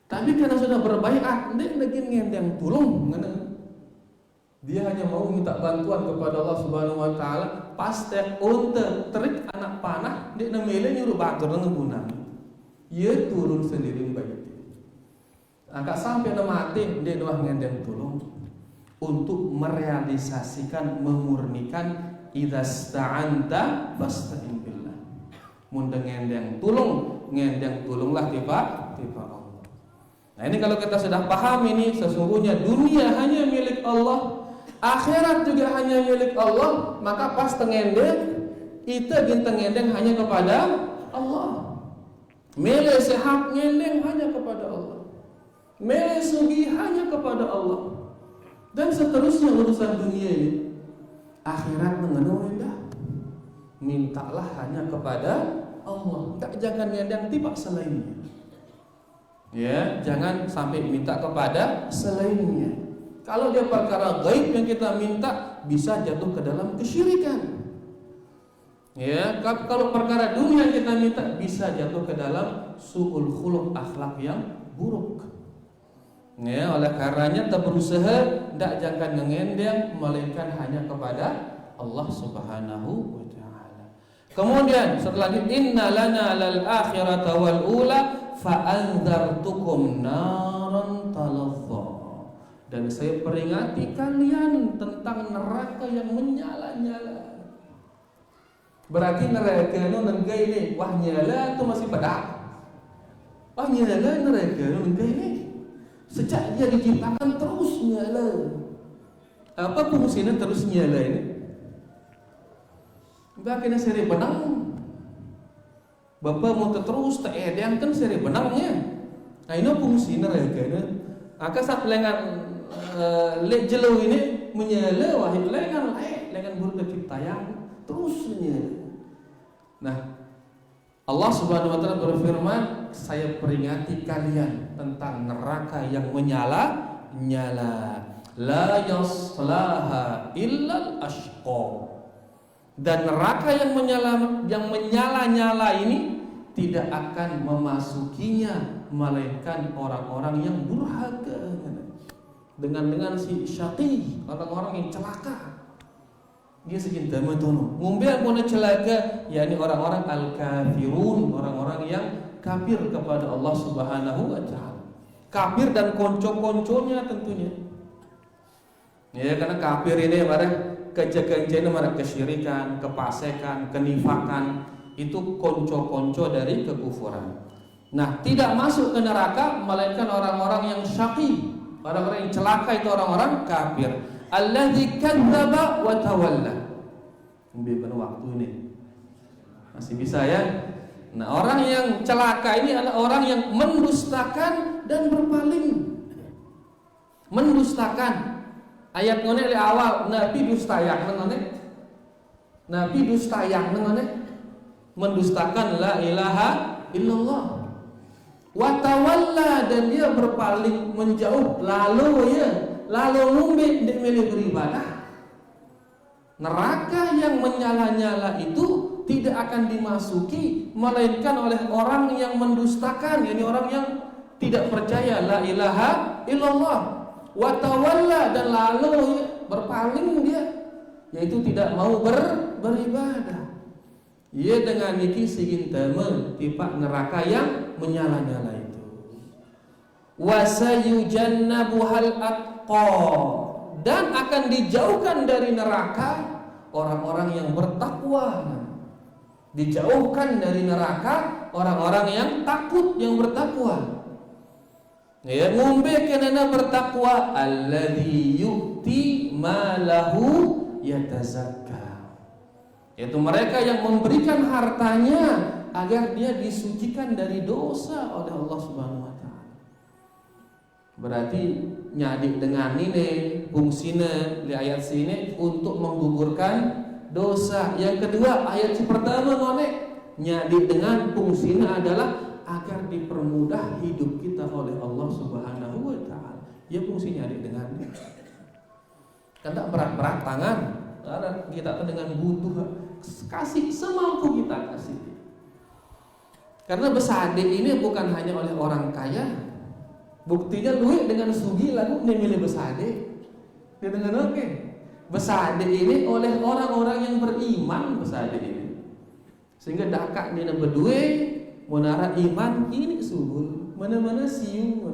Tapi karena sudah berbaiat, dia lagi ngendang tulung, mana? Dia hanya mau minta bantuan kepada Allah Subhanahu wa taala. Pas terik anak panah, dia namanya nyuruh batur ngebunang. Ia turun sendiri baik. Agak sampai mati, dia doa ngendeng tulung untuk merealisasikan, memurnikan idasta'anta fasta'in billah. Mun ngendeng tulunglah tiba Allah. Nah, ini kalau kita sudah paham ini, sesungguhnya dunia hanya milik Allah, akhirat juga hanya milik Allah, maka pas tengendeng kita tengendeng hanya kepada Allah. Mele sehat ngendeng hanya kepada Allah. Mele sugi hanya kepada Allah. Dan seterusnya urusan dunia ini. Akhirat mengenai dah. Mintalah hanya kepada Allah. Jangan ngendeng tiba selainnya. Ya, jangan sampai minta kepada selainnya. Kalau dia perkara gaib yang kita minta, bisa jatuh ke dalam kesyirikan. Ya, kalau perkara dunia yang kita minta, bisa jatuh ke dalam su'ul khuluq, akhlak yang buruk. Ya, oleh karenanya kita berusaha tidak jangan ngendeng, melainkan hanya kepada Allah Subhanahu wa taala. Kemudian setelah itu, inna lana lal akhirata wal ula fa anzartukum naran talazza. Dan saya peringati kalian tentang neraka yang menyala-nyala. Berarti neraka itu nenggai ini, wah nyala itu masih pedak. Wah nyala neraka itu nenggai ini. Sejak dia diciptakan terus nyala. Apa fungsinya terus nyala ini? Bahkan seri benang. Bapak mau terus teedang kan seri benangnya. Nah ini fungsi neraka ini. Maka saat lengan lek jelo ini menyala, wahid lengan buruk tercipta yang terus menyala. Nah, Allah Subhanahu wa taala berfirman, saya peringati kalian tentang neraka yang menyala-nyala. La yaslaha illal ashqa. Dan neraka yang menyala-nyala ini tidak akan memasukinya melainkan orang-orang yang durhaka. Dengan si syaqi, orang-orang yang celaka. Dia sekinta matono. Ngumbil pun celaka, yakni orang-orang al-kafirun, orang-orang yang kafir kepada Allah Subhanahu wa taala. Kafir dan konco-konconya tentunya. Ya, karena kafir ini barang kejagaan marah kesyirikan, kefasikan, kenifakan, itu konco-konco dari kekufuran. Nah, tidak masuk ke neraka melainkan orang-orang yang syaqi, orang-orang yang celaka, itu orang-orang kafir. Alladzi kadzdzaba wa tawalla. Ambil waktu ini. Masih bisa ya? Nah, orang yang celaka ini adalah orang yang mendustakan dan berpaling. Mendustakan. Ayat ngene di awal, Nabi dustayak ngene. Nabi dustayak ngene. Mendustakan la ilaha illallah. Wa tawalla, dan dia berpaling menjauh, lalu ngumbe ndak milih beribadah. Neraka yang menyala-nyala itu tidak akan dimasuki melainkan oleh orang yang mendustakan, yakni orang yang tidak percaya la ilaha illallah, wa tawalla, dan lalu berpaling dia, yaitu tidak mau beribadah. Ia dengan niki sigintama tipak neraka yang menyala-nyala itu. Wa sayujannabuhal atqa, dan akan dijauhkan dari neraka orang-orang yang bertakwa. Dijauhkan dari neraka orang-orang yang takut, yang bertakwa. Ya, ngombe kenana bertakwa, alladzi yu'ti malahu yatazakka. Yaitu mereka yang memberikan hartanya agar dia disucikan dari dosa oleh Allah Subhanahu wa taala. Berarti nyadik dengan ini fungsina di ayat sini untuk menggugurkan dosa. Yang kedua, ayat pertama ngonek nyadik dengan fungsina adalah agar dipermudah hidup kita oleh Allah Subhanahu wa taala. Ya fungsi nyadik dengan kan tak berat-berat tangan. Kita dengan butuh kasih semampu kita kasih. Karena besade ini bukan hanya oleh orang kaya. Buktinya duit dengan sugi lagu ini milih besade. Dia dengan oke. Besade ini oleh orang-orang yang beriman besade ini. Sehingga dakak dina berdua menara iman ini subul. Mana-mana siung.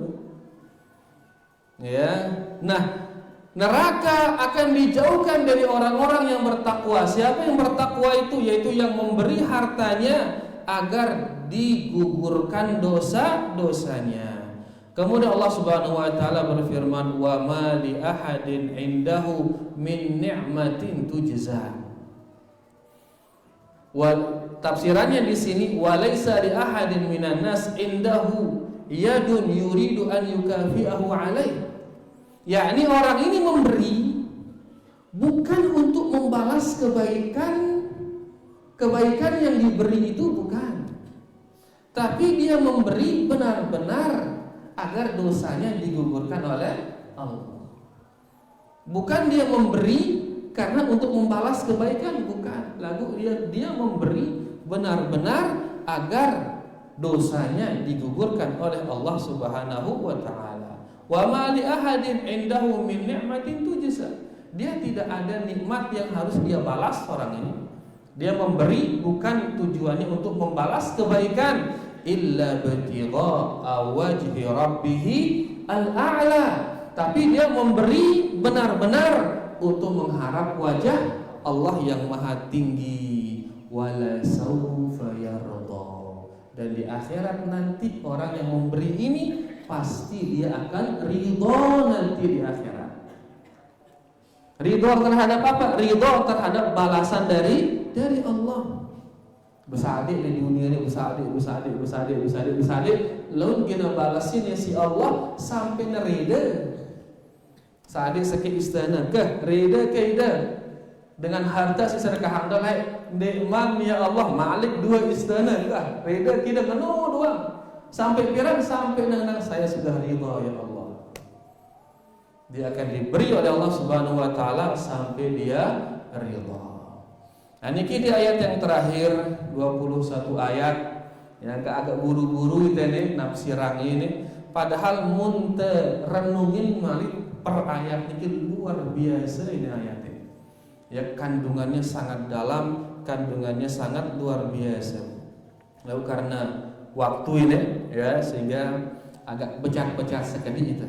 Ya. Nah, neraka akan dijauhkan dari orang-orang yang bertakwa. Siapa yang bertakwa itu? Yaitu yang memberi hartanya agar digugurkan dosa-dosanya. Kemudian Allah Subhanahu wa taala berfirman, "Wa ma li ahadin indahu min ni'matin tujza." Tafsirannya di sini, "Wa laisa li ahadin minan nas indahu yadun yuridu an yukafi'ahu alaih." Yakni orang ini memberi bukan untuk membalas kebaikan yang diberi itu bukan. Tapi dia memberi benar-benar agar dosanya digugurkan oleh Allah. Bukan dia memberi karena untuk membalas kebaikan, bukan. Lalu dia memberi benar-benar agar dosanya digugurkan oleh Allah Subhanahu wa taala. Wa ma li ahadin indahu min ni'matin tujza. Dia tidak ada nikmat yang harus dia balas orang ini. Dia memberi bukan tujuannya untuk membalas kebaikan, illa batigha wajhi rabbih al-a'la. Tapi dia memberi benar-benar untuk mengharap wajah Allah yang maha tinggi. Wala saufa yarda. Dan di akhirat nanti orang yang memberi ini pasti dia akan ridho nanti di akhirat. Ridho terhadap apa? Ridho terhadap balasan dari Allah. Besadik di dunia ini besadik. Lalu kita balasin ya si Allah sampai nerida. Sadik sakit istana ke rida kaida dengan harta seserka handal hai nikmat ya Allah malik dua istana kah rida kita menu dua sampai pirang sampai nang saya sudah ridha ya Allah. Dia akan diberi oleh Allah Subhanahu wa taala sampai dia ridha. Nah, niki di ayat yang terakhir 21 ayat yang agak buru-buru itu nih nafsirang ini padahal munte renungin malik per ayat niki luar biasa ini ayatnya. Ya kandungannya sangat dalam, kandungannya sangat luar biasa. Lalu karena waktu ini ya sehingga agak pecah-pecah sekali itu.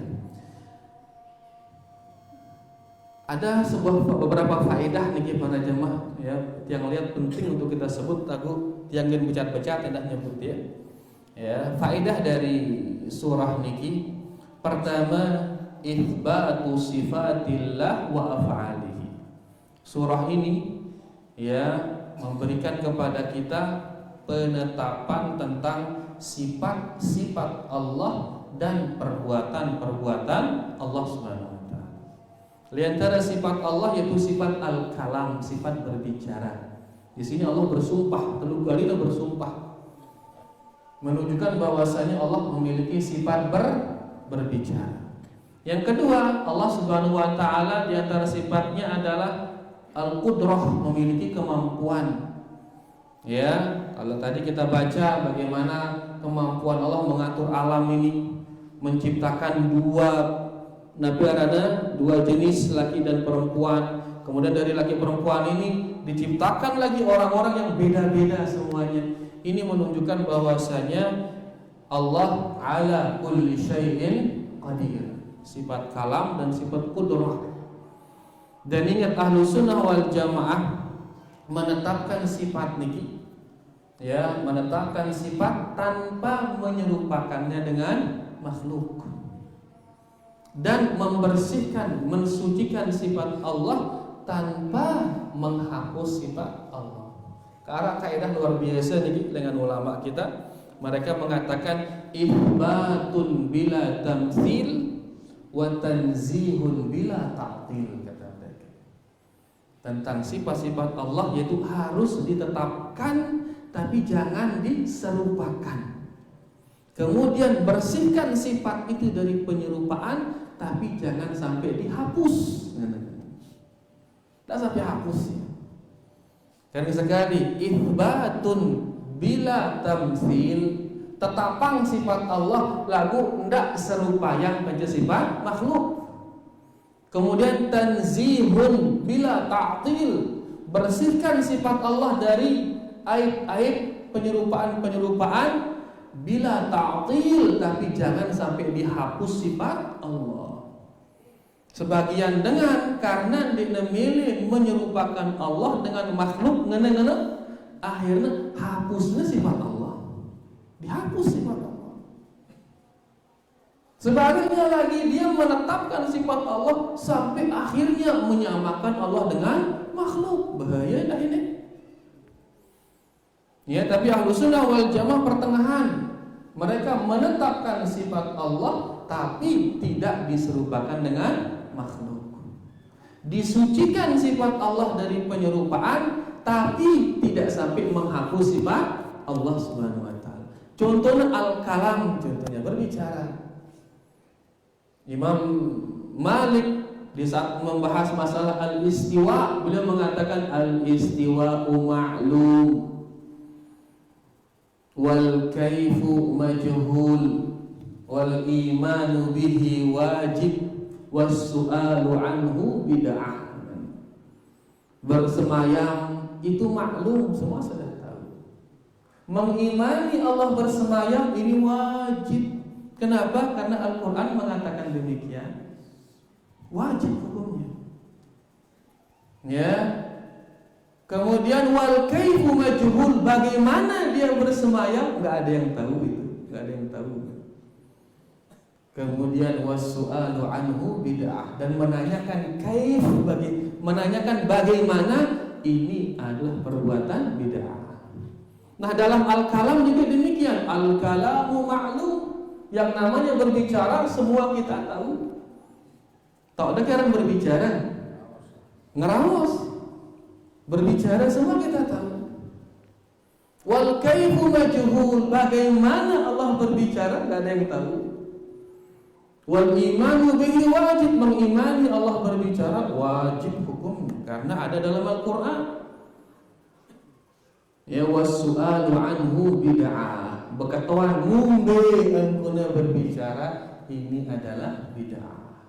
Ada beberapa faedah nih para jemaah ya yang lihat penting untuk kita sebut aku yang ingin becat-becat tidak nyebut ya. Ya, faedah dari surah niki pertama itsbatu sifatillah wa af'alihi. Surah ini ya memberikan kepada kita penetapan tentang sifat-sifat Allah dan perbuatan-perbuatan Allah Subhanahu wa taala. Di antara sifat Allah yaitu sifat al-kalam, sifat berbicara. Di sini Allah bersumpah, 3 kali dia bersumpah. Menunjukkan bahwasanya Allah memiliki sifat berbicara. Yang kedua, Allah Subhanahu wa taala di antara sifatnya adalah al-qudrah, memiliki kemampuan. Ya, kalau tadi kita baca bagaimana kemampuan Allah mengatur alam ini, menciptakan dua jenis laki dan perempuan. Kemudian dari laki perempuan ini diciptakan lagi orang-orang yang beda-beda semuanya. Ini menunjukkan bahwasanya Allah ala kulli syai'in qadir. Sifat kalam dan sifat qudrah. Dan ingat ahlu sunnah wal jamaah menetapkan sifat niki, ya menetapkan sifat tanpa menyerupakannya dengan makhluk dan membersihkan, mensucikan sifat Allah tanpa menghapus sifat Allah. Ke arah kaidah luar biasa niki dengan ulama kita, mereka mengatakan ihbatun bila tamtsil wa tanzihun bila ta'til, kata mereka. Tentang sifat-sifat Allah yaitu harus ditetapkan tapi jangan diserupakan. Kemudian bersihkan sifat itu dari penyerupaan tapi jangan sampai dihapus. Tidak sampai hapus ya. Karena sekali itsbatun bila tamtsil, tetapang sifat Allah lagu ndak serupa yang menjadi sifat makhluk. Kemudian tanzihun bila ta'til, bersihkan sifat Allah dari aib-aib penyerupaan bila ta'til, tapi jangan sampai dihapus sifat Allah. Sebagian dengan karena memilih menyerupakan Allah dengan makhluk, akhirnya hapusnya sifat Allah. Dihapus sifat Allah. Sebaliknya lagi dia menetapkan sifat Allah sampai akhirnya menyamakan Allah dengan makhluk. Bahaya dah ini. Ya, tapi Ahlussunnah wal Jamaah pertengahan. Mereka menetapkan sifat Allah tapi tidak diserupakan dengan makhluk. Disucikan sifat Allah dari penyerupaan tapi tidak sampai menghapus sifat Allah Subhanahu wa taala. Contohnya al-kalam, contohnya berbicara. Imam Malik di saat membahas masalah al-istiwa, beliau mengatakan al-istiwa'u ma'lum wal kaifu majhul wal imanu bihi wajib was su'alu anhu bid'ah. Bersemayam itu maklum, semua sudah tahu. Mengimani Allah bersemayam ini wajib. Kenapa? Karena Al-Quran mengatakan demikian. Wajib hukumnya. Ya. Kemudian wal kaifu majhul, bagaimana dia bersemayam enggak ada yang tahu itu, enggak ada yang tahu. Kemudian was-su'alu anhu bid'ah, dan menanyakan kaif, menanyakan bagaimana, ini adalah perbuatan bid'ah. Nah, dalam al-kalam juga demikian. Al-kalamu ma'lum, yang namanya berbicara semua kita tahu. Tak ada orang berbicara ngerawas. Berbicara semua kita tahu. Wal kaifu majhul, bagaimana Allah berbicara enggak ada yang tahu. Wal imanu bihi wajib, mengimani Allah berbicara wajib hukum karena ada dalam Al-Qur'an. Ya was-su'alu anhu bid'ah, bekatuan ngumbe engkuna berbicara ini adalah bid'ah.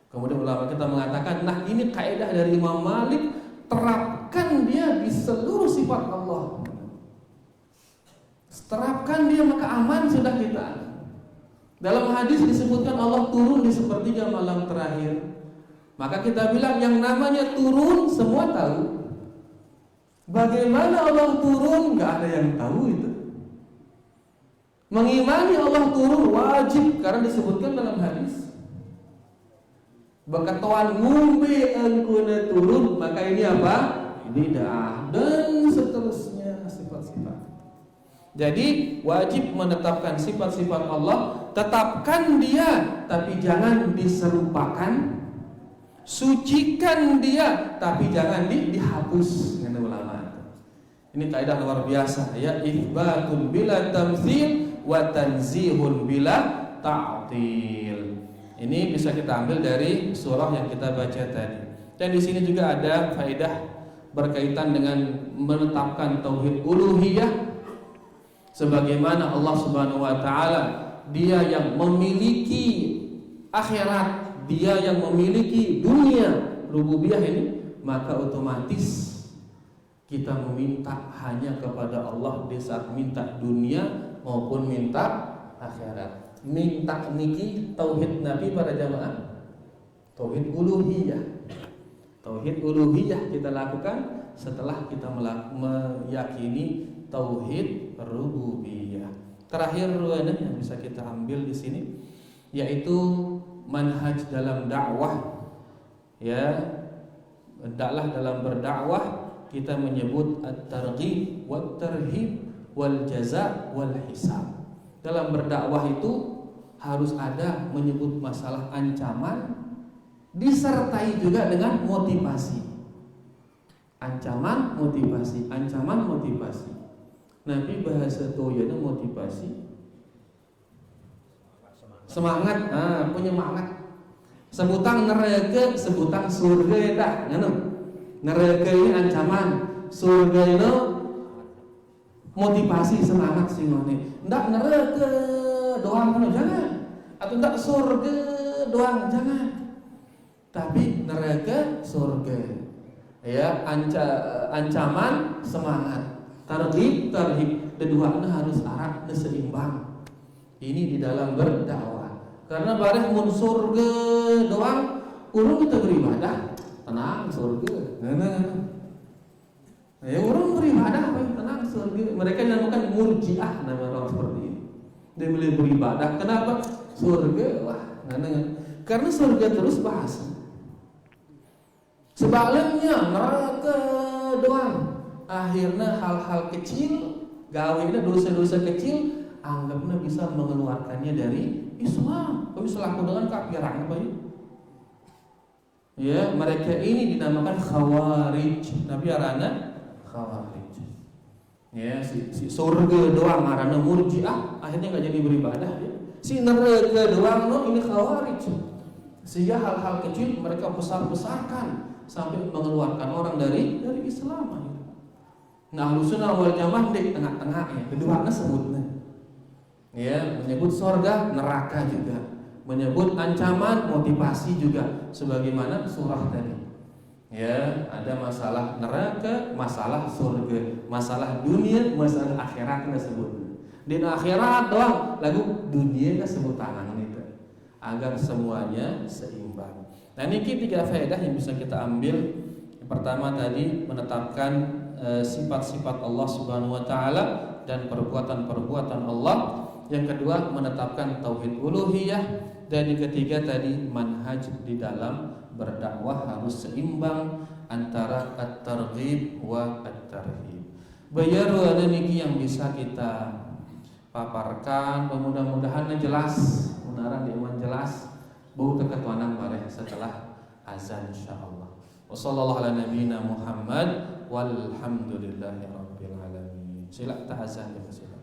Kemudian ulama kita mengatakan, nah ini kaidah dari Imam Malik, terapkan dia di seluruh sifat Allah. Terapkan dia maka aman sudah kita. Dalam hadis disebutkan Allah turun di sepertiga malam terakhir. Maka kita bilang yang namanya turun semua tahu. Bagaimana Allah turun enggak ada yang tahu itu. Mengimani Allah turun wajib karena disebutkan dalam hadis. Bekatuan ngumbe engkuna turun, maka ini apa? Bid'ah dan seterusnya sifat-sifat. Jadi wajib menetapkan sifat-sifat Allah, tetapkan dia tapi jangan diserupakan, sucikan dia tapi jangan dihapus. Dengan ulama ini kaidah luar biasa ya, itsbatun bila tamtsil wa tanzihun bila ta'til. Ini bisa kita ambil dari surah yang kita baca tadi. Dan di sini juga ada faedah berkaitan dengan menetapkan tauhid uluhiyah. Sebagaimana Allah Subhanahu wa taala, Dia yang memiliki akhirat, Dia yang memiliki dunia, rububiyah ini, maka otomatis kita meminta hanya kepada Allah di saat minta dunia maupun minta akhirat. Minta niki tauhid Nabi para jamaah, tauhid uluhiyah. Tauhid uluhiyah kita lakukan setelah kita meyakini tauhid rububiyah. Terakhir yang bisa kita ambil di sini yaitu manhaj dalam dakwah. Ya, hendaklah dalam berdakwah kita menyebut at-targhib wat-tarhib wal jaza wal hisab. Dalam berdakwah itu harus ada menyebut masalah ancaman disertai juga dengan motivasi. Ancaman, motivasi, ancaman, motivasi. Nabi bahasa toyana motivasi. Semangat, penyemangat. Sebutang neraka, sebutang surga dah, ngono. Neraka ini ancaman, surga itu motivasi, semangat sih ngene. Ndak neraka doang kan jangan. Atau ndak surga doang jangan. Tapi neraka, surga. Ya, ancaman, semangat. Targhib, tarhib, keduanya harus arah seimbang. Ini di dalam berdakwah. Karena bareng mun surga doang, urung kita beribadah, tenang surga. Ya urung beribadah apa yang tenang surga. Mereka namakan murjiah nama orang seperti ini. Dia boleh beribadah, kenapa? Surga, wah, karena surga terus bahas. Sebaliknya neraka doang. Akhirnya hal-hal kecil, gawainya dosa-dosa kecil, anggapnya bisa mengeluarkannya dari Islam. Kau bisa lakukan dengan kafiran apa ya? Ya, mereka ini dinamakan khawarij. Nabi arana khawarij. Ya, si surga doang arana murjiah, akhirnya nggak jadi beribadah ya. Si neraka doang ini khawarij. Sehingga hal-hal kecil mereka besar-besarkan sampai mengeluarkan orang dari Islam. Nah, Ahlussunnah wal Jamaah di tengah-tengahnya, keduanya sebutnya. Ya, menyebut surga, neraka juga, menyebut ancaman, motivasi juga, sebagaimana surah tadi. Ya, ada masalah neraka, masalah surga, masalah dunia, masalah akhirat kita sebut. Di akhirat doang, lagu dunia kita sebut tangan itu, agar semuanya seimbang. Nah, ini 3 faedah yang bisa kita ambil. Yang pertama tadi menetapkan sifat-sifat Allah Subhanahu wa taala dan perbuatan-perbuatan Allah. Yang kedua menetapkan tauhid uluhiyah, dan yang ketiga tadi manhaj di dalam berdakwah harus seimbang antara at-targhib wa at-tarhib. Bayaru ada niki yang bisa kita paparkan, mudah-mudahan jelas, mudah-mudahan diiman jelas. Bau keketuanan bareh setelah azan insyaallah. Wassallallahu ala nabiyyina Muhammad walhamdulillahi rabbil alamin. Sila ta'azan ya sila.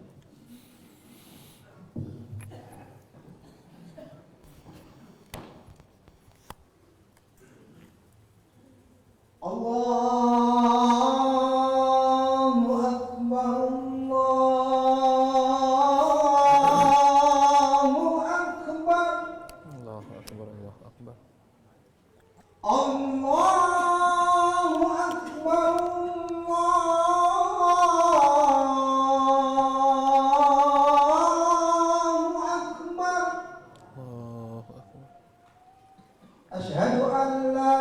Allahu akbar, Allahu akbar, Allahu akbar, Allahu akbar. Asyhadu an la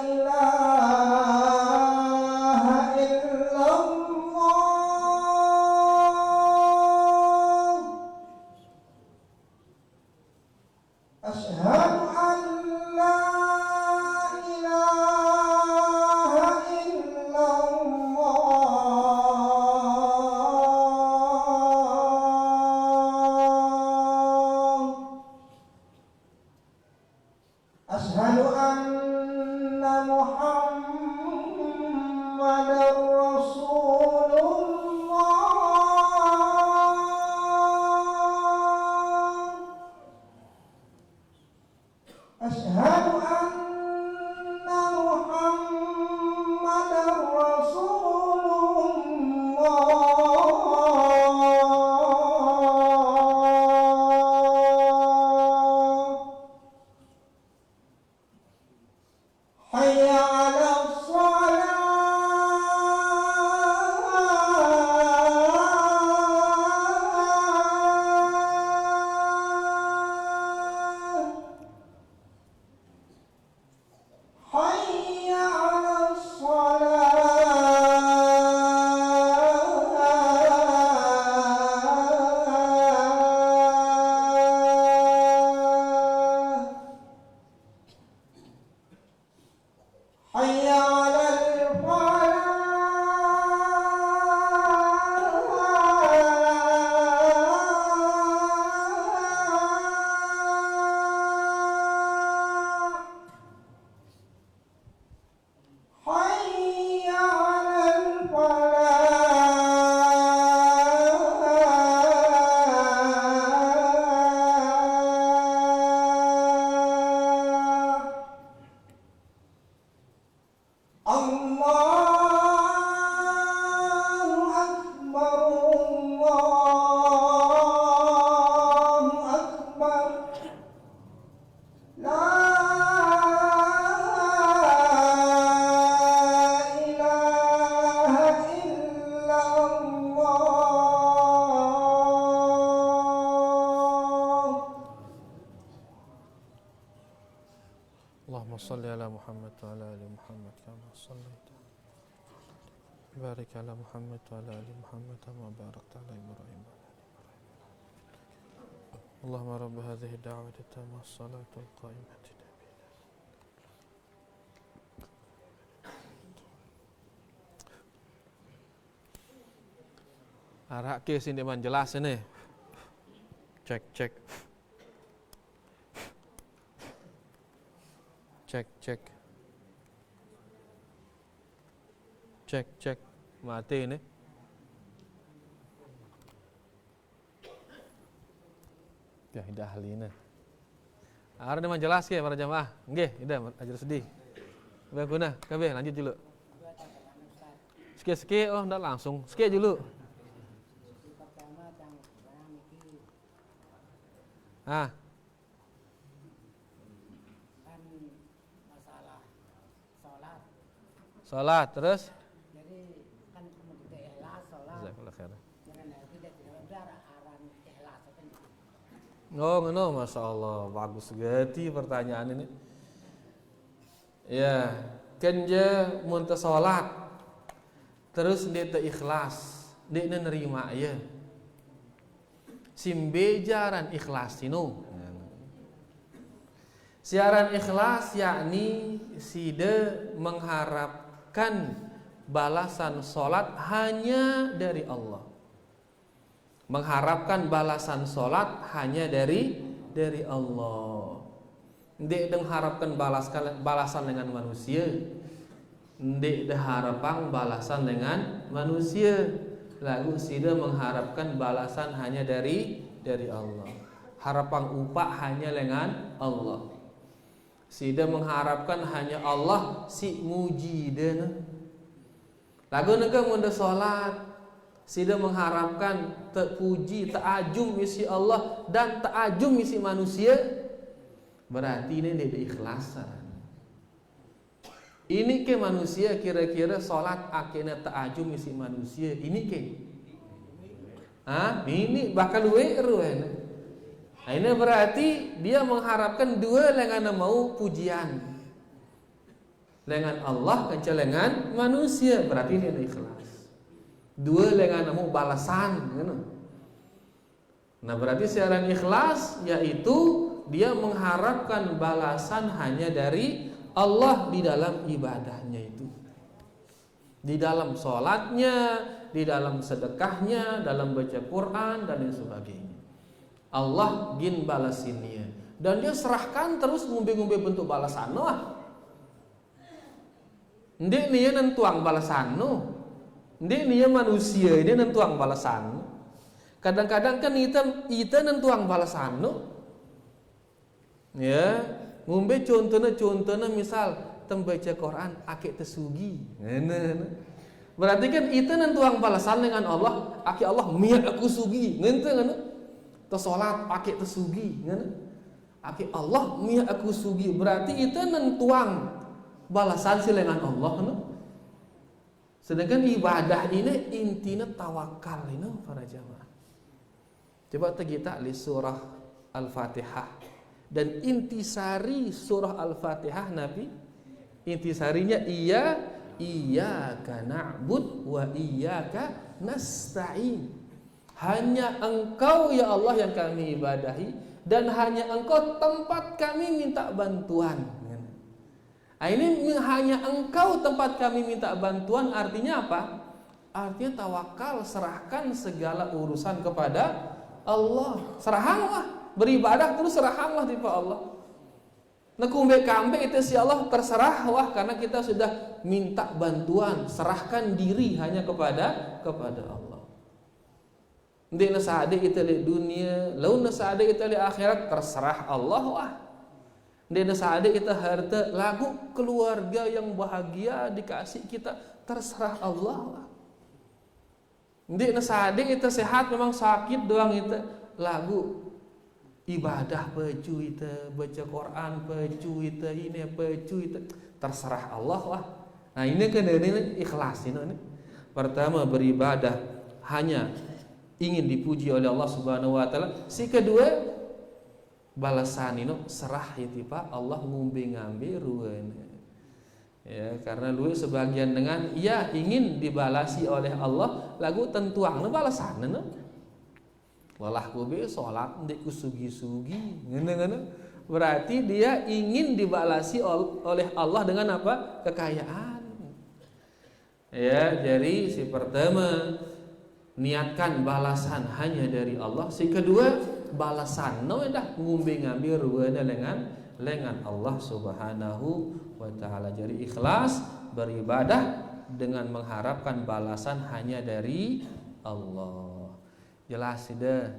ilaha illallah. Asyhadu an la ilaha illallah. Asyhadu anna Muhammadar Rasulullah. Asyhadu anna Muhammadar Rasulullah. Hayya 'alas shalah. Hayya 'alas shalah. Hayya 'alal falah. Allahumma salli ala Muhammad wa ala ali Muhammad kama sallaita. Barik ala Muhammad wa ala ali Muhammad kama barakta ala Ibrahim. Allahumma rabb hadhihi ad-da'wati at-tammah as-salatu al-qa'imati. Arak ke sini man jelas ini. Cek. Mati ini. Ya, dah ahli ini. Ada man jelas ke para jamaah? Nggih, dah ajar sedih. Baguna, kabeh lanjut dulu. Sikit-sikit oh ndak langsung. Sikit dulu. Kan masalah Salat terus jadi kan kita ikhlas sholat jazakallahu khairan. karena tidak benar aran ikhlas kan Oh, ngono, masyaallah, bagus gati pertanyaan ini. Ya, kan je mun teu salat terus dia teu ikhlas, dia nerima ya. Simbejaran ikhlas tinu. Siaran ikhlas yakni sida mengharapkan balasan salat hanya dari Allah. Mengharapkan balasan salat hanya dari Allah. Ndek mengharapkan balasan dengan manusia. Ndek harapang balasan dengan manusia. Lalu sida mengharapkan balasan hanya dari Allah. Harapan upah hanya dengan Allah. Sida mengharapkan hanya Allah si mujidana. Lagu nega mun salat, sida mengharapkan terpuji, ta'ajum isi Allah dan ta'ajum isi manusia. Berarti ini dia ikhlasan. Ini ke manusia kira-kira salat akhirnya ta'ajum isi manusia. Ini ke? Ini bahkan weru. Nah, ini berarti dia mengharapkan dua lengan mau pujian. Lengan Allah kencang lengan manusia. Berarti ini ada ikhlas. Dua lengan mau balasan. Nah berarti siaran ikhlas yaitu dia mengharapkan balasan hanya dari Allah di dalam ibadahnya itu, di dalam sholatnya, di dalam sedekahnya, dalam baca Quran dan lain sebagainya. Allah gin balasinnya dan dia serahkan terus ngumbe-ngumbe bentuk balasan. Ndek nih nentuang balasan. Ndek nih manusia ini nentuang balasan. Kadang-kadang kan kita nentuang balasan. Ya, ngumbe contohnya misal tembaca Quran akik tesugi. Berarti kan itu nentuang balasan dengan Allah. Akik Allah miak aku sugi. Salat akik tesugi. Akik Allah miak aku sugi. Berarti itu nentuang balasan si dengan Allah. Sedangkan ibadah ini intinya tawakal ini para jamaah. Coba kita li surah Al-Fatihah. Dan intisari surah Al-Fatihah Nabi, intisarinya iyyaka na'bud wa iyyaka nasta'in. Hanya Engkau ya Allah yang kami ibadahi dan hanya Engkau tempat kami minta bantuan. Nah, ini hanya Engkau tempat kami minta bantuan artinya apa? Artinya tawakal, serahkan segala urusan kepada Allah. Serahkanlah. Beribadah terus serahkanlah di Allah. Nekumbe kambe itu si Allah terserah wah karena kita sudah minta bantuan, serahkan diri hanya kepada Allah. Ndek nasade kita di dunia, laun nasade kita di akhirat terserah Allah wah. Ndek nasade kita harta lagu keluarga yang bahagia dikasih kita terserah Allah wah. Ndek nasade kita sehat memang sakit doang itu lagu ibadah pecu itu, baca Quran pecu itu, ini pecu itu, terserah Allah lah. Nah ini kan ini ikhlas ini. Pertama beribadah hanya ingin dipuji oleh Allah Subhanahu Wa Taala. Si kedua balasan ini serah itu Pak Allah ngumbe ngambil ruan. Ya, karena lu sebagian dengan ia ingin dibalasi oleh Allah lagu tentuang balasan walah kubi sholat ndek kusugi-sugi ngene berarti dia ingin dibalasi oleh Allah dengan apa? Kekayaan. Ya, jadi si pertama niatkan balasan hanya dari Allah, si kedua balasan dah ngumbe ngambil ruana lengan Allah Subhanahu wa taala. Jadi ikhlas beribadah dengan mengharapkan balasan hanya dari Allah. Jelas sudah.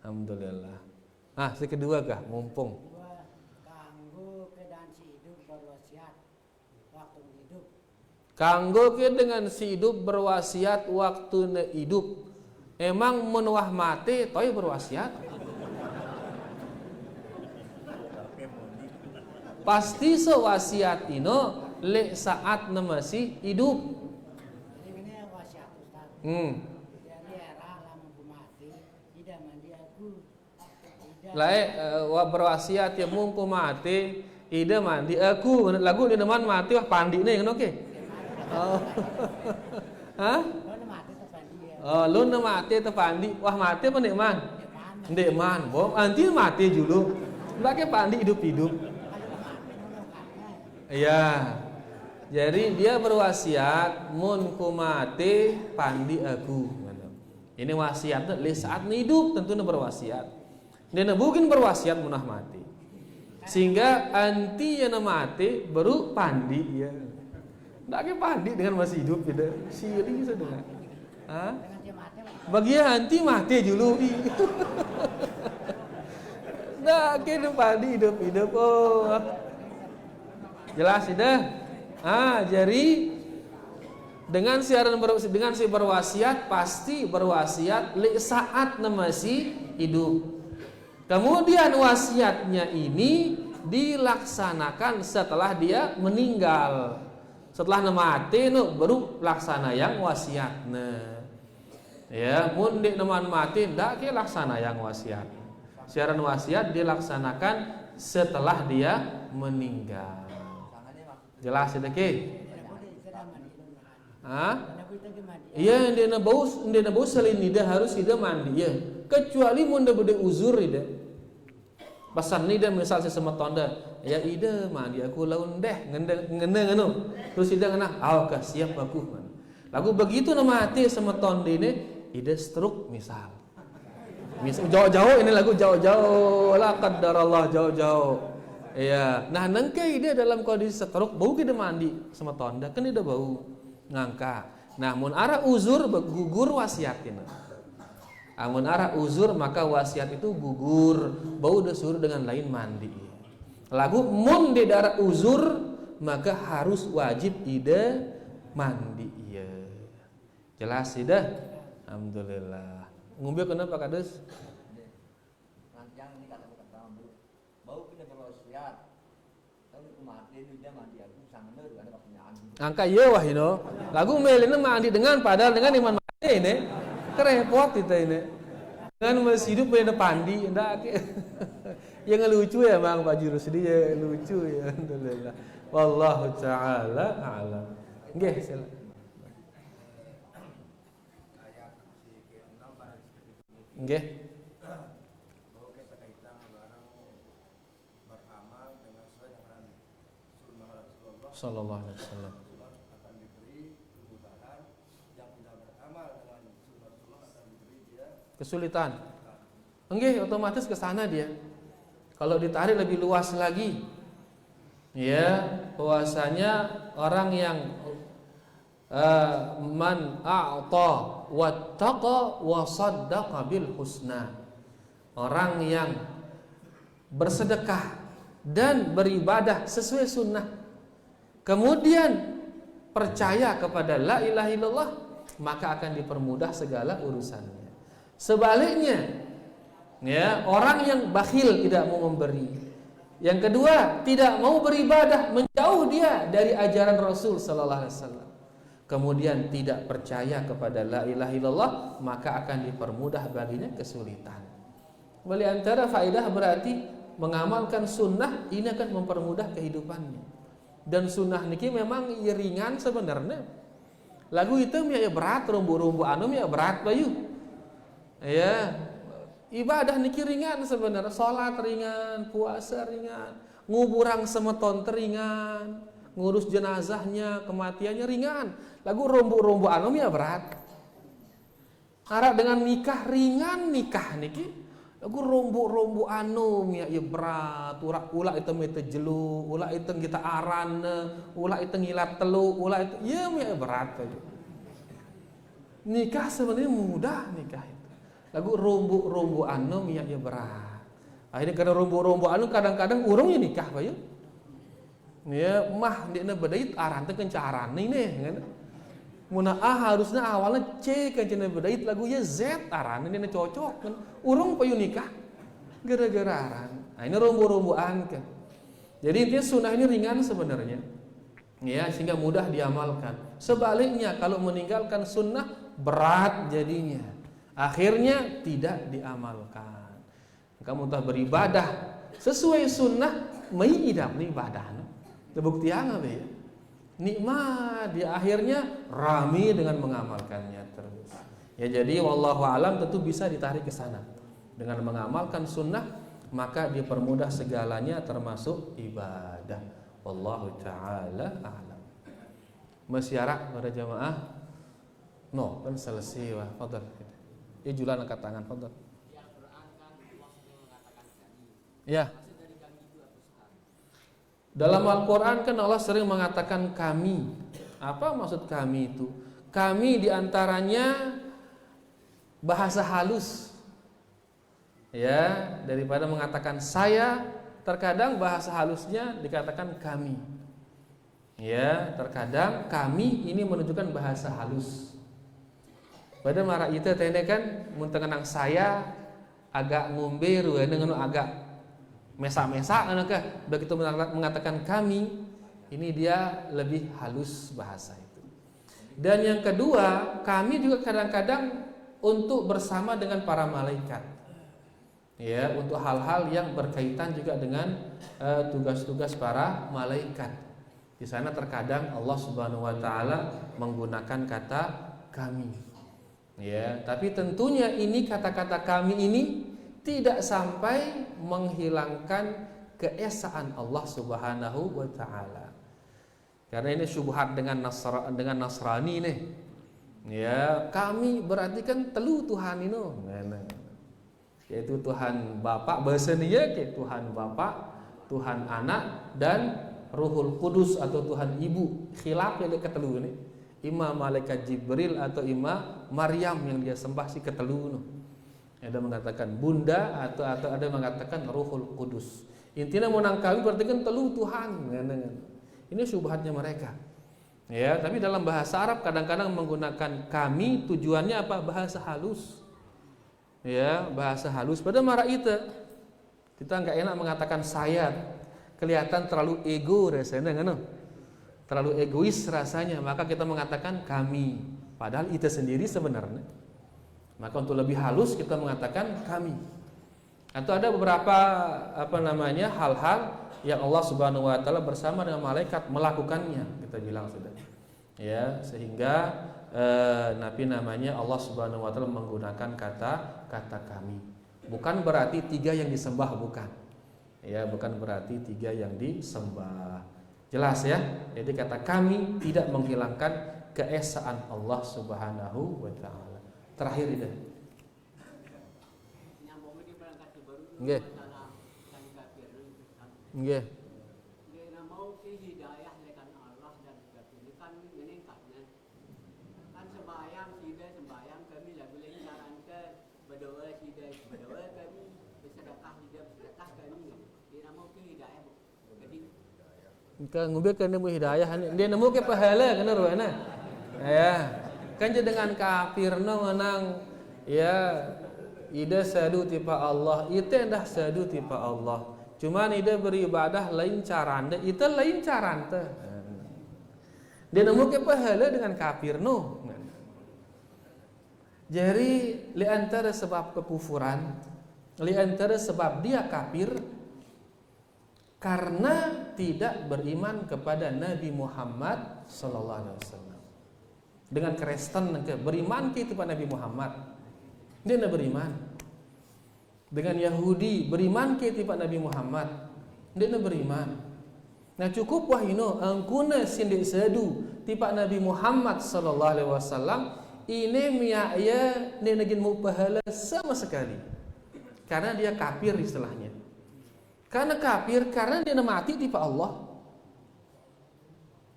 Alhamdulillah. Si kedua kah mumpung Kanggo keadaan si hidup berwasiat waktu hidup. kanggo ke dengan si hidup berwasiat waktu hidup. Emang menuah mati toy berwasiat? Pasti sewasiat ino le saat masih hidup. Jadi ini wasiat Ustaz. Jadi era lama mati tidak mandi aku. Berwasiat ya mungku mati ide mandi aku lagu di deman mati wah pandi nih oke. Oh. Hah? Lu mati tepandi wah mati apa ndek man? Ndek man, bom anti mati dulu. Pakai pandi hidup-hidup. Iya. Jadi dia berwasiat mun ku mati pandi aku. Ini wasiatnya li saat hidup tentunya berwasiat. Dia bukan berwasiat munah mati. Sehingga anti yang mati baru pandi ya. Ndak ke pandi dengan masih hidup beda. Siri sedang. Hah? Bagi anti mati dulu. Ndak ke pandi hidup-hidup. Oh. Jelas sudah. Jadi dengan si berwasiat pasti berwasiat li saat masih hidup. Kemudian wasiatnya ini dilaksanakan setelah dia meninggal. Setelah mati baru laksana yang wasiatna. Ya, mun dik neman mati ndak ke laksana yang wasiat. Siaran wasiat dilaksanakan setelah dia meninggal. Jelas sudah ke? Iya, ndena bau selain nida harus ida mandi ya. Kecuali mun bede uzur ida. Pasan nida misal sesama tonda, ya ida mandi aku laun deh ngene. Terus ida ngena, kah siap aku. Lagu begitu nama mati sama tonda ini ida stroke misal jauh-jauh ini lagu jauh-jauh la qadarallah jauh-jauh. Iya, nah nengke ida dalam kondisi stroke bau kita mandi sama tonda kan ida bau ngangka. Nah mun arah uzur gugur wasiatin. Amun arah uzur maka wasiat itu gugur, bau suruh dengan lain mandi. Lagu mun di darah uzur maka harus wajib ida mandi ya. Jelas ida? Alhamdulillah. Ngumbil kenapa kades? Angka iya wah ini. Lagu melina mandi dengan padahal dengan iman mati ini. Kerepot kita ini. Dengan masih hidup pada pandi ndak. Yang lucu ya Bang Pak Jurus dia lucu ya alhamdulillah. Wallahu taala a'lam. Nggih, silakan. Nggih. Sallallahu alaihi wasallam. Kesulitan. Enggak, otomatis ke sana dia. Kalau ditarik lebih luas lagi. Ya, bahwasanya orang yang man a'ta wattaqa wa saddaqa bil husna. Orang yang bersedekah dan beribadah sesuai sunnah. Kemudian percaya kepada la ilaha illallah, maka akan dipermudah segala urusannya. Sebaliknya, ya, orang yang bakhil tidak mau memberi. Yang kedua, tidak mau beribadah, menjauh dia dari ajaran Rasul sallallahu alaihi wasallam. Kemudian tidak percaya kepada la ilaha illallah, maka akan dipermudah baginya kesulitan. Beli antara faedah berarti mengamalkan sunnah ini akan mempermudah kehidupannya. Dan sunnah niki memang ringan sebenarnya. Lagu itu ya berat, rumbu-rumbu anu ya berat bayu. Ya, ibadah niki ringan sebenarnya, salat ringan, puasa ringan, nguburang semeton ringan, ngurus jenazahnya, kematiannya ringan. Lagu rumbu-rumbu anu ya berat. Arah dengan nikah ringan nikah niki. Lagu rombu anu ya berat, ulah itu mete jelu, ulah itu kita aran, ulah itu ngilat telu, ulah itu ya berat aja. Nikah sebenarnya mudah nikah itu. Lagu rombu anu ya berat. Akhirnya karena rombu anu kadang-kadang urung ya nikah bayu. Ya mah dia bedait aran teh kencaran nih kan. Muna A harusnya awalnya C kan cina bedait lagu ya Z aran ini cocok kan urung payu nikah gara-gara aran. Nah ini rombu-rombuan kan. Jadi intinya sunnah ini ringan sebenarnya ya sehingga mudah diamalkan. Sebaliknya kalau meninggalkan sunnah berat jadinya akhirnya tidak diamalkan. Kamu telah beribadah sesuai sunnah mengidap ibadah. Terbuktian apa ya? Nikmat di akhirnya rami dengan mengamalkannya terus. Ya jadi wallahu alam tentu bisa ditarik ke sana. Dengan mengamalkan sunnah maka dipermudah segalanya termasuk ibadah. Wallahu taala a'lam. Masyiarah pada jamaah. No, kan selesai wah. Fadhal. Ya julan angkat tangan, fadhal. Ya. Dalam Al-Quran kan Allah sering mengatakan kami. Apa maksud kami itu? Kami diantaranya bahasa halus. Ya, daripada mengatakan saya, terkadang bahasa halusnya dikatakan kami. Ya, terkadang kami ini menunjukkan bahasa halus. Pada marah itu tene kan muntengenang saya agak ngumberu dengan agak mesa-mesa anaknya begitu mengatakan kami ini dia lebih halus bahasa itu. Dan yang kedua kami juga kadang-kadang untuk bersama dengan para malaikat ya untuk hal-hal yang berkaitan juga dengan tugas-tugas para malaikat. Di sana terkadang Allah Subhanahu wa taala menggunakan kata kami ya tapi tentunya ini kata-kata kami ini tidak sampai menghilangkan keesaan Allah Subhanahu wa taala. Karena ini syubhat dengan Nasrani nih. Ya, kami berarti kan telu Tuhan ini. Yaitu Tuhan Bapa bahasa dia kayak Tuhan Bapa, Tuhan Anak dan Ruhul Kudus atau Tuhan Ibu. Khilaf yang ketelu ini. Ima malaikat Jibril atau ima Maryam yang dia sembah si ketelu. Ada mengatakan bunda atau ada mengatakan Ruhul Kudus. Intinya menangkawi berarti kan telu Tuhan. Ini syubhatnya mereka. Ya, tapi dalam bahasa Arab kadang-kadang menggunakan kami tujuannya apa? Bahasa halus. Ya, bahasa halus. Pada marah itu kita nggak enak mengatakan saya. Kelihatan terlalu ego rasanya kan? Terlalu egois rasanya, maka kita mengatakan kami. Padahal itu sendiri sebenarnya. Maka untuk lebih halus kita mengatakan kami. Atau ada beberapa hal-hal yang Allah Subhanahu wa taala bersama dengan malaikat melakukannya, kita bilang sudah. Ya, sehingga Allah Subhanahu wa taala menggunakan kata kami. Bukan berarti tiga yang disembah, bukan. Ya, bukan berarti tiga yang disembah. Jelas ya? Jadi kata kami tidak menghilangkan keesaan Allah Subhanahu wa taala. Terakhir itu. Nggih. Nggih. Kan ngubah kan nemu hidayah dia nemu ke pahala kan ruana. Ya. Kan dengan kafir menang ya ida sadu tipa Allah itu endah sadu tipa Allah cuman ida beribadah lain caranda itu lain caranta dia nemu ke pahala dengan kafir no. Jadi li antara sebab kekufuran li antara sebab dia kafir karena tidak beriman kepada Nabi Muhammad sallallahu alaihi wasallam. Dengan Kristen beriman ke kepada Nabi Muhammad, dia tidak beriman. Dengan Yahudi beriman ke kepada Nabi Muhammad, dia tidak beriman. Nah cukup wah ino angkuna sindik sedu tipa Nabi Muhammad sallallahu alaihi wasallam ini miaya ne negin mu pahala sama sekali. Karena dia kafir istilahnya. Karena kafir karena dia mati tipa Allah.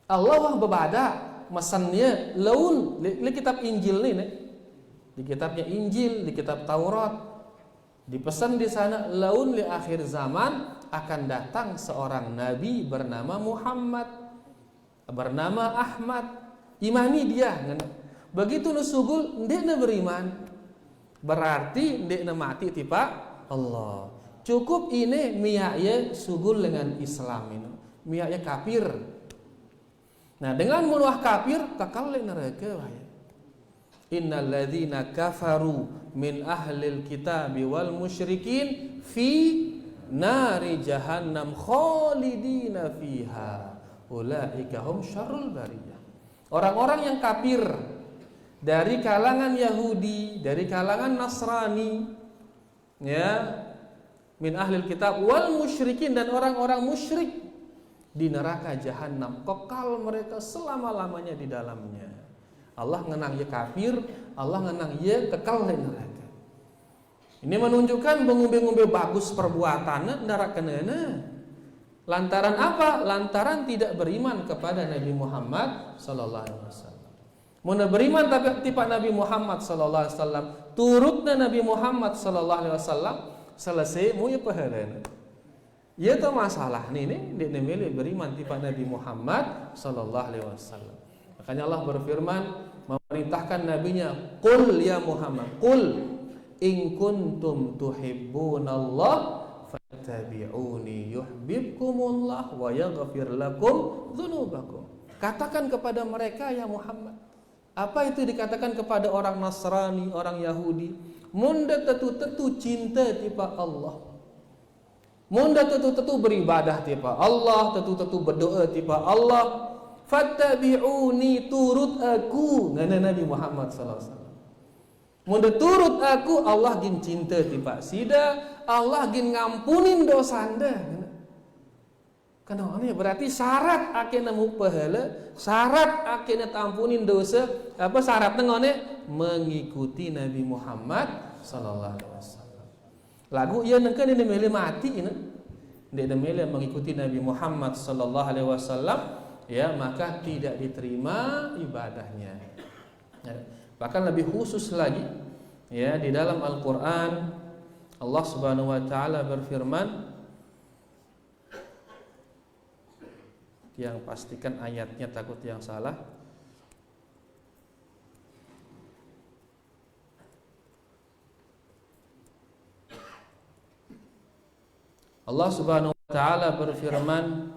Allah wah berbada masannya laun di kitab Injil nih. Di kitabnya Injil, di kitab Taurat dipesan di sana laun li akhir zaman akan datang seorang nabi bernama Muhammad, bernama Ahmad. Imani dia. Begitu nusugul ndek na beriman. Berarti ndek na mati tipa Allah. Cukup ini miaya sugul dengan Islam ini. Miaya kafir. Nah, dengan menuah kafir kekal di neraka wahai. Innal ladzina kafaru min ahlil kitabi wal musyrikin fi nari jahannam khalidina fiha. Ulaika hum syarrul bariyah. Orang-orang yang kafir dari kalangan Yahudi, dari kalangan Nasrani, ya, min ahlil kitab wal musyrikin dan orang-orang musyrik di neraka jahanam, kekal mereka selama-lamanya di dalamnya. Allah ngenang ye kafir, Allah ngenang ye kekal di neraka. Ini menunjukkan mengumbe-ngumbe bagus perbuatan neraka kenana. Lantaran apa? Lantaran tidak beriman kepada Nabi Muhammad sallallahu alaihi wasallam. Mun beriman tapi tipa Nabi Muhammad sallallahu alaihi wasallam, turutna Nabi Muhammad sallallahu alaihi wasallam, selesai mu ye pahalana. Ya itu masalah nih dia milih beriman tipa Nabi Muhammad sallallahu alaihi wasallam. Makanya Allah berfirman memerintahkan nabinya, "Qul ya Muhammad, qul in kuntum tuhibbunallah fattabi'uni yuhibbukumullah wa yaghfir lakum dzunubakum." Katakan kepada mereka ya Muhammad. Apa itu dikatakan kepada orang Nasrani, orang Yahudi? Munda tetu cinta tipa Allah. Munda tetu beribadah tipa Allah, tetu berdoa tipa Allah. Fattabi'uni, turut aku. Ngana Nabi Muhammad sallallahu alaihi wasallam. Munda turut aku, Allah gin cinta tipa sida, Allah gin ngampunin dosa anda. Kenapa ini? Berarti syarat akhirnya mu pahala, syarat akhirnya tampunin dosa, apa syaratnya ngone? Mengikuti Nabi Muhammad sallallahu alaihi wasallam. Lagu ia nengke dia milih mati ini. Dia milih mengikuti Nabi Muhammad sallallahu alaihi wasallam, ya maka tidak diterima ibadahnya. Ya, bahkan lebih khusus lagi, ya di dalam Al-Qur'an Allah Subhanahu wa taala berfirman, yang pastikan ayatnya takut yang salah. Allah Subhanahu wa taala berfirman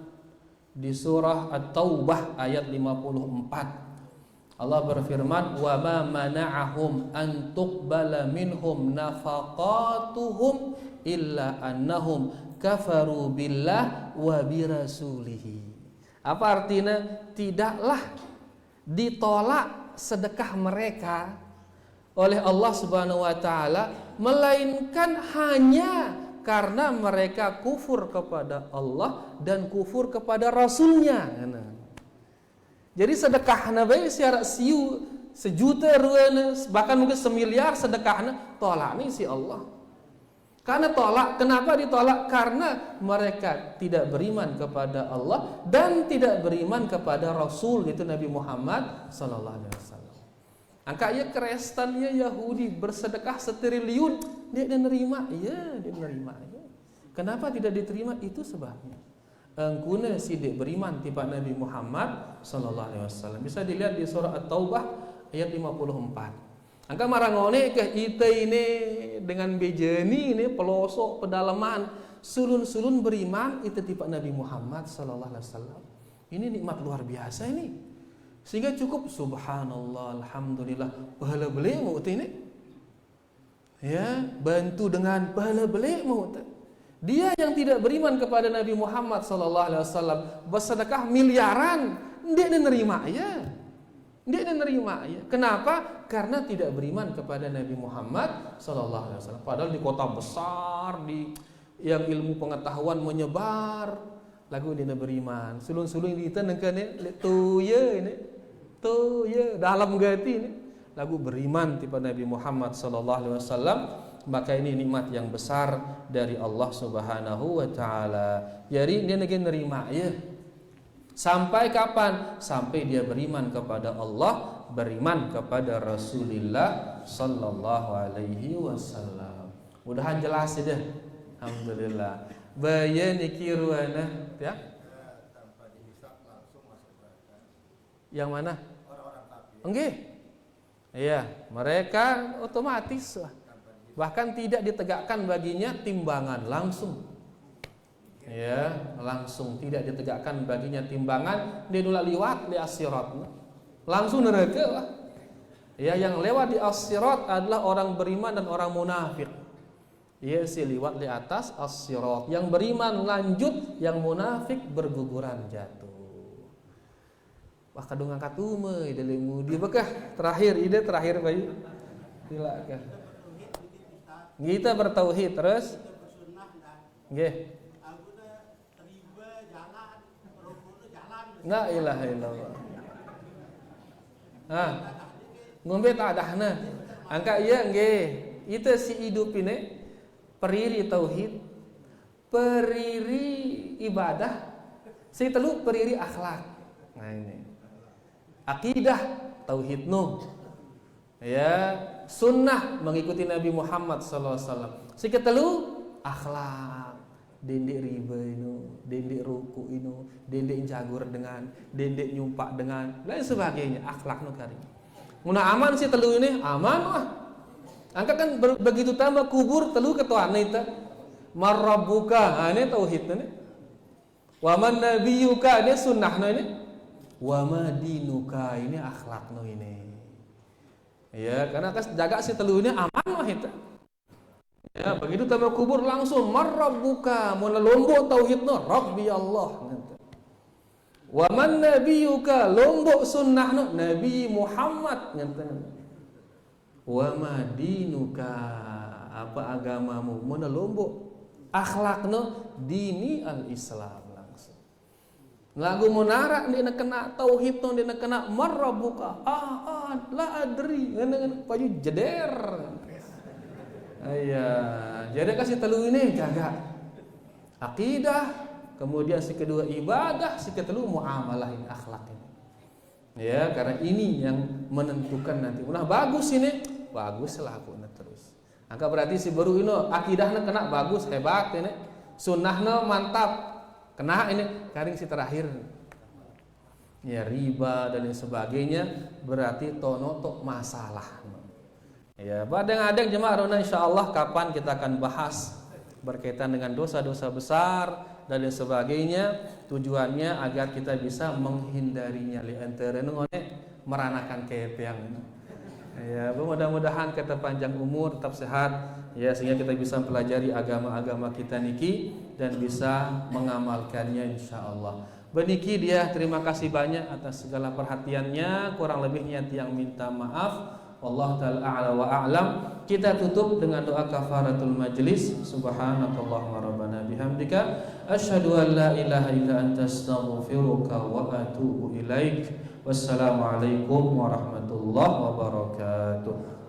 di surah At-Taubah ayat 54. Allah berfirman, "Wa ma mana'ahum an tuqbala minhum nafaqatuhum illa annahum kafaru billah wa birasulihi." Apa artinya? Tidaklah ditolak sedekah mereka oleh Allah Subhanahu wa taala melainkan hanya karena mereka kufur kepada Allah dan kufur kepada Rasulnya. Jadi sedekahna bae secara siu sejuta ruana bahkan mungkin semiliar sedekahna tolak nih si Allah. Karena tolak, kenapa ditolak? Karena mereka tidak beriman kepada Allah dan tidak beriman kepada Rasul itu Nabi Muhammad sallallahu alaihi wasallam. Angkanya Kristen ya Yahudi bersedekah setriliun, dia menerima, iya dia menerima. Ya. Kenapa tidak diterima? Itu sebabnya. Engkuna sidik beriman tiba Nabi Muhammad sallallahu alaihi wasallam. Bisa dilihat di surah At-Taubah ayat 54. Angka marangone ke ite ini dengan bejani ini pelosok pedalaman sulun-sulun beriman itu tipe Nabi Muhammad sallallahu alaihi wasallam. Ini nikmat luar biasa ini. Sehingga cukup subhanallah alhamdulillah pahala beli mau ini. Ya, bantu dengan pahala beli mau. Dia yang tidak beriman kepada Nabi Muhammad sallallahu alaihi wasallam bersedekah miliaran, dia nerima ya. Dia nerima ya. Kenapa? Karena tidak beriman kepada Nabi Muhammad sallallahu alaihi wasallam. Padahal di kota besar yang ilmu pengetahuan menyebar, lagu dia beriman. Sulung-sulung di itu nengkane tu ya dalam gati ini lagu beriman kepada Nabi Muhammad sallallahu alaihi wasallam. Maka ini nikmat yang besar dari Allah Subhanahu wa taala. Jadi dia nerima ya. Sampai kapan? Sampai dia beriman kepada Allah, beriman kepada Rasulullah sallallahu alaihi wasallam. Mudahan jelas ya. Alhamdulillah. Bayan ikiruana ya. Tanpa dihisab langsung masuk neraka. Yang mana? Orang-orang kafir. Nggih. Iya, mereka otomatis bahkan tidak ditegakkan baginya timbangan langsung. Ya, langsung tidak ditegakkan baginya timbangan, dia nulak liwat di as-sirat. Langsung neraka lah. Ya, yang lewat di as-sirat adalah orang beriman dan orang munafik. Ia si liwat di atas as-sirat. Yang beriman lanjut, yang munafik berguguran jatuh. Wah kadung angkat umai dari mudi bekah terakhir bayi. Silakan. Kita bertauhid terus. Nggih. La ilaha illallah. Ngombe tak adahna. Angka iya nggih. Itu si hidup ini periri tauhid, periri ibadah, si telu periri akhlak. Nah ini. Akidah tauhid ya, sunnah mengikuti Nabi Muhammad sallallahu alaihi wasallam. Si ketelu akhlak, dendek riba inu, dendek ruku inu, dendek jagur dengan, dendek nyumpak dengan, lain sebagainya. Akhlak kari. Muna aman si telu ini aman wah. Angka kan begitu tambah kubur telu ketuaan itu. Marabbuka, ini tauhid ini. Wa man nabiyuka, ini sunnah ini. Wa madinuka, ini akhlak ini. Ya, karena kas jaga si telu ini aman mah itu. Ya, begitu tambah kubur langsung marabbuka, mun lombok tauhidna rabbi Allah. Wa man nabiyuka, lombok sunnahna Nabi Muhammad ngenten. Wa madinuka, apa agamamu? Mun lombok akhlakna dini al-Islam. Lagu munara dia kena tauhid dia kena marabbuka la adri dengan paju jeder. Ayah, jadi kasih telu ini jaga akidah, kemudian si kedua ibadah, si ketelu muamalah ini akhlak ini. Ya, karena ini yang menentukan nanti. Nah, bagus ini, baguslah aku terus. Angka berarti si baru ini akidahnya kena bagus hebat ini, sunnahnya mantap. Kena ini karing si terakhir ya riba dan lain sebagainya berarti tonotok masalah ya badang-adang jemaah rona insyaallah kapan kita akan bahas berkaitan dengan dosa-dosa besar dan lain sebagainya tujuannya agar kita bisa menghindarinya li antara meranakan kepeang ya mudah-mudahan kita panjang umur tetap sehat ya sehingga kita bisa pelajari agama-agama kita niki dan bisa mengamalkannya insyaallah. Beniki dia terima kasih banyak atas segala perhatiannya, kurang lebihnya tiang minta maaf. Wallahu taala a'la wa a'lam. Kita tutup dengan doa kafaratul majlis. Subhanakallahumma rabbana bihamdika asyhadu an la ilaha illa anta astaghfiruka wa atubu ilaik. Wassalamualaikum warahmatullahi wabarakatuh.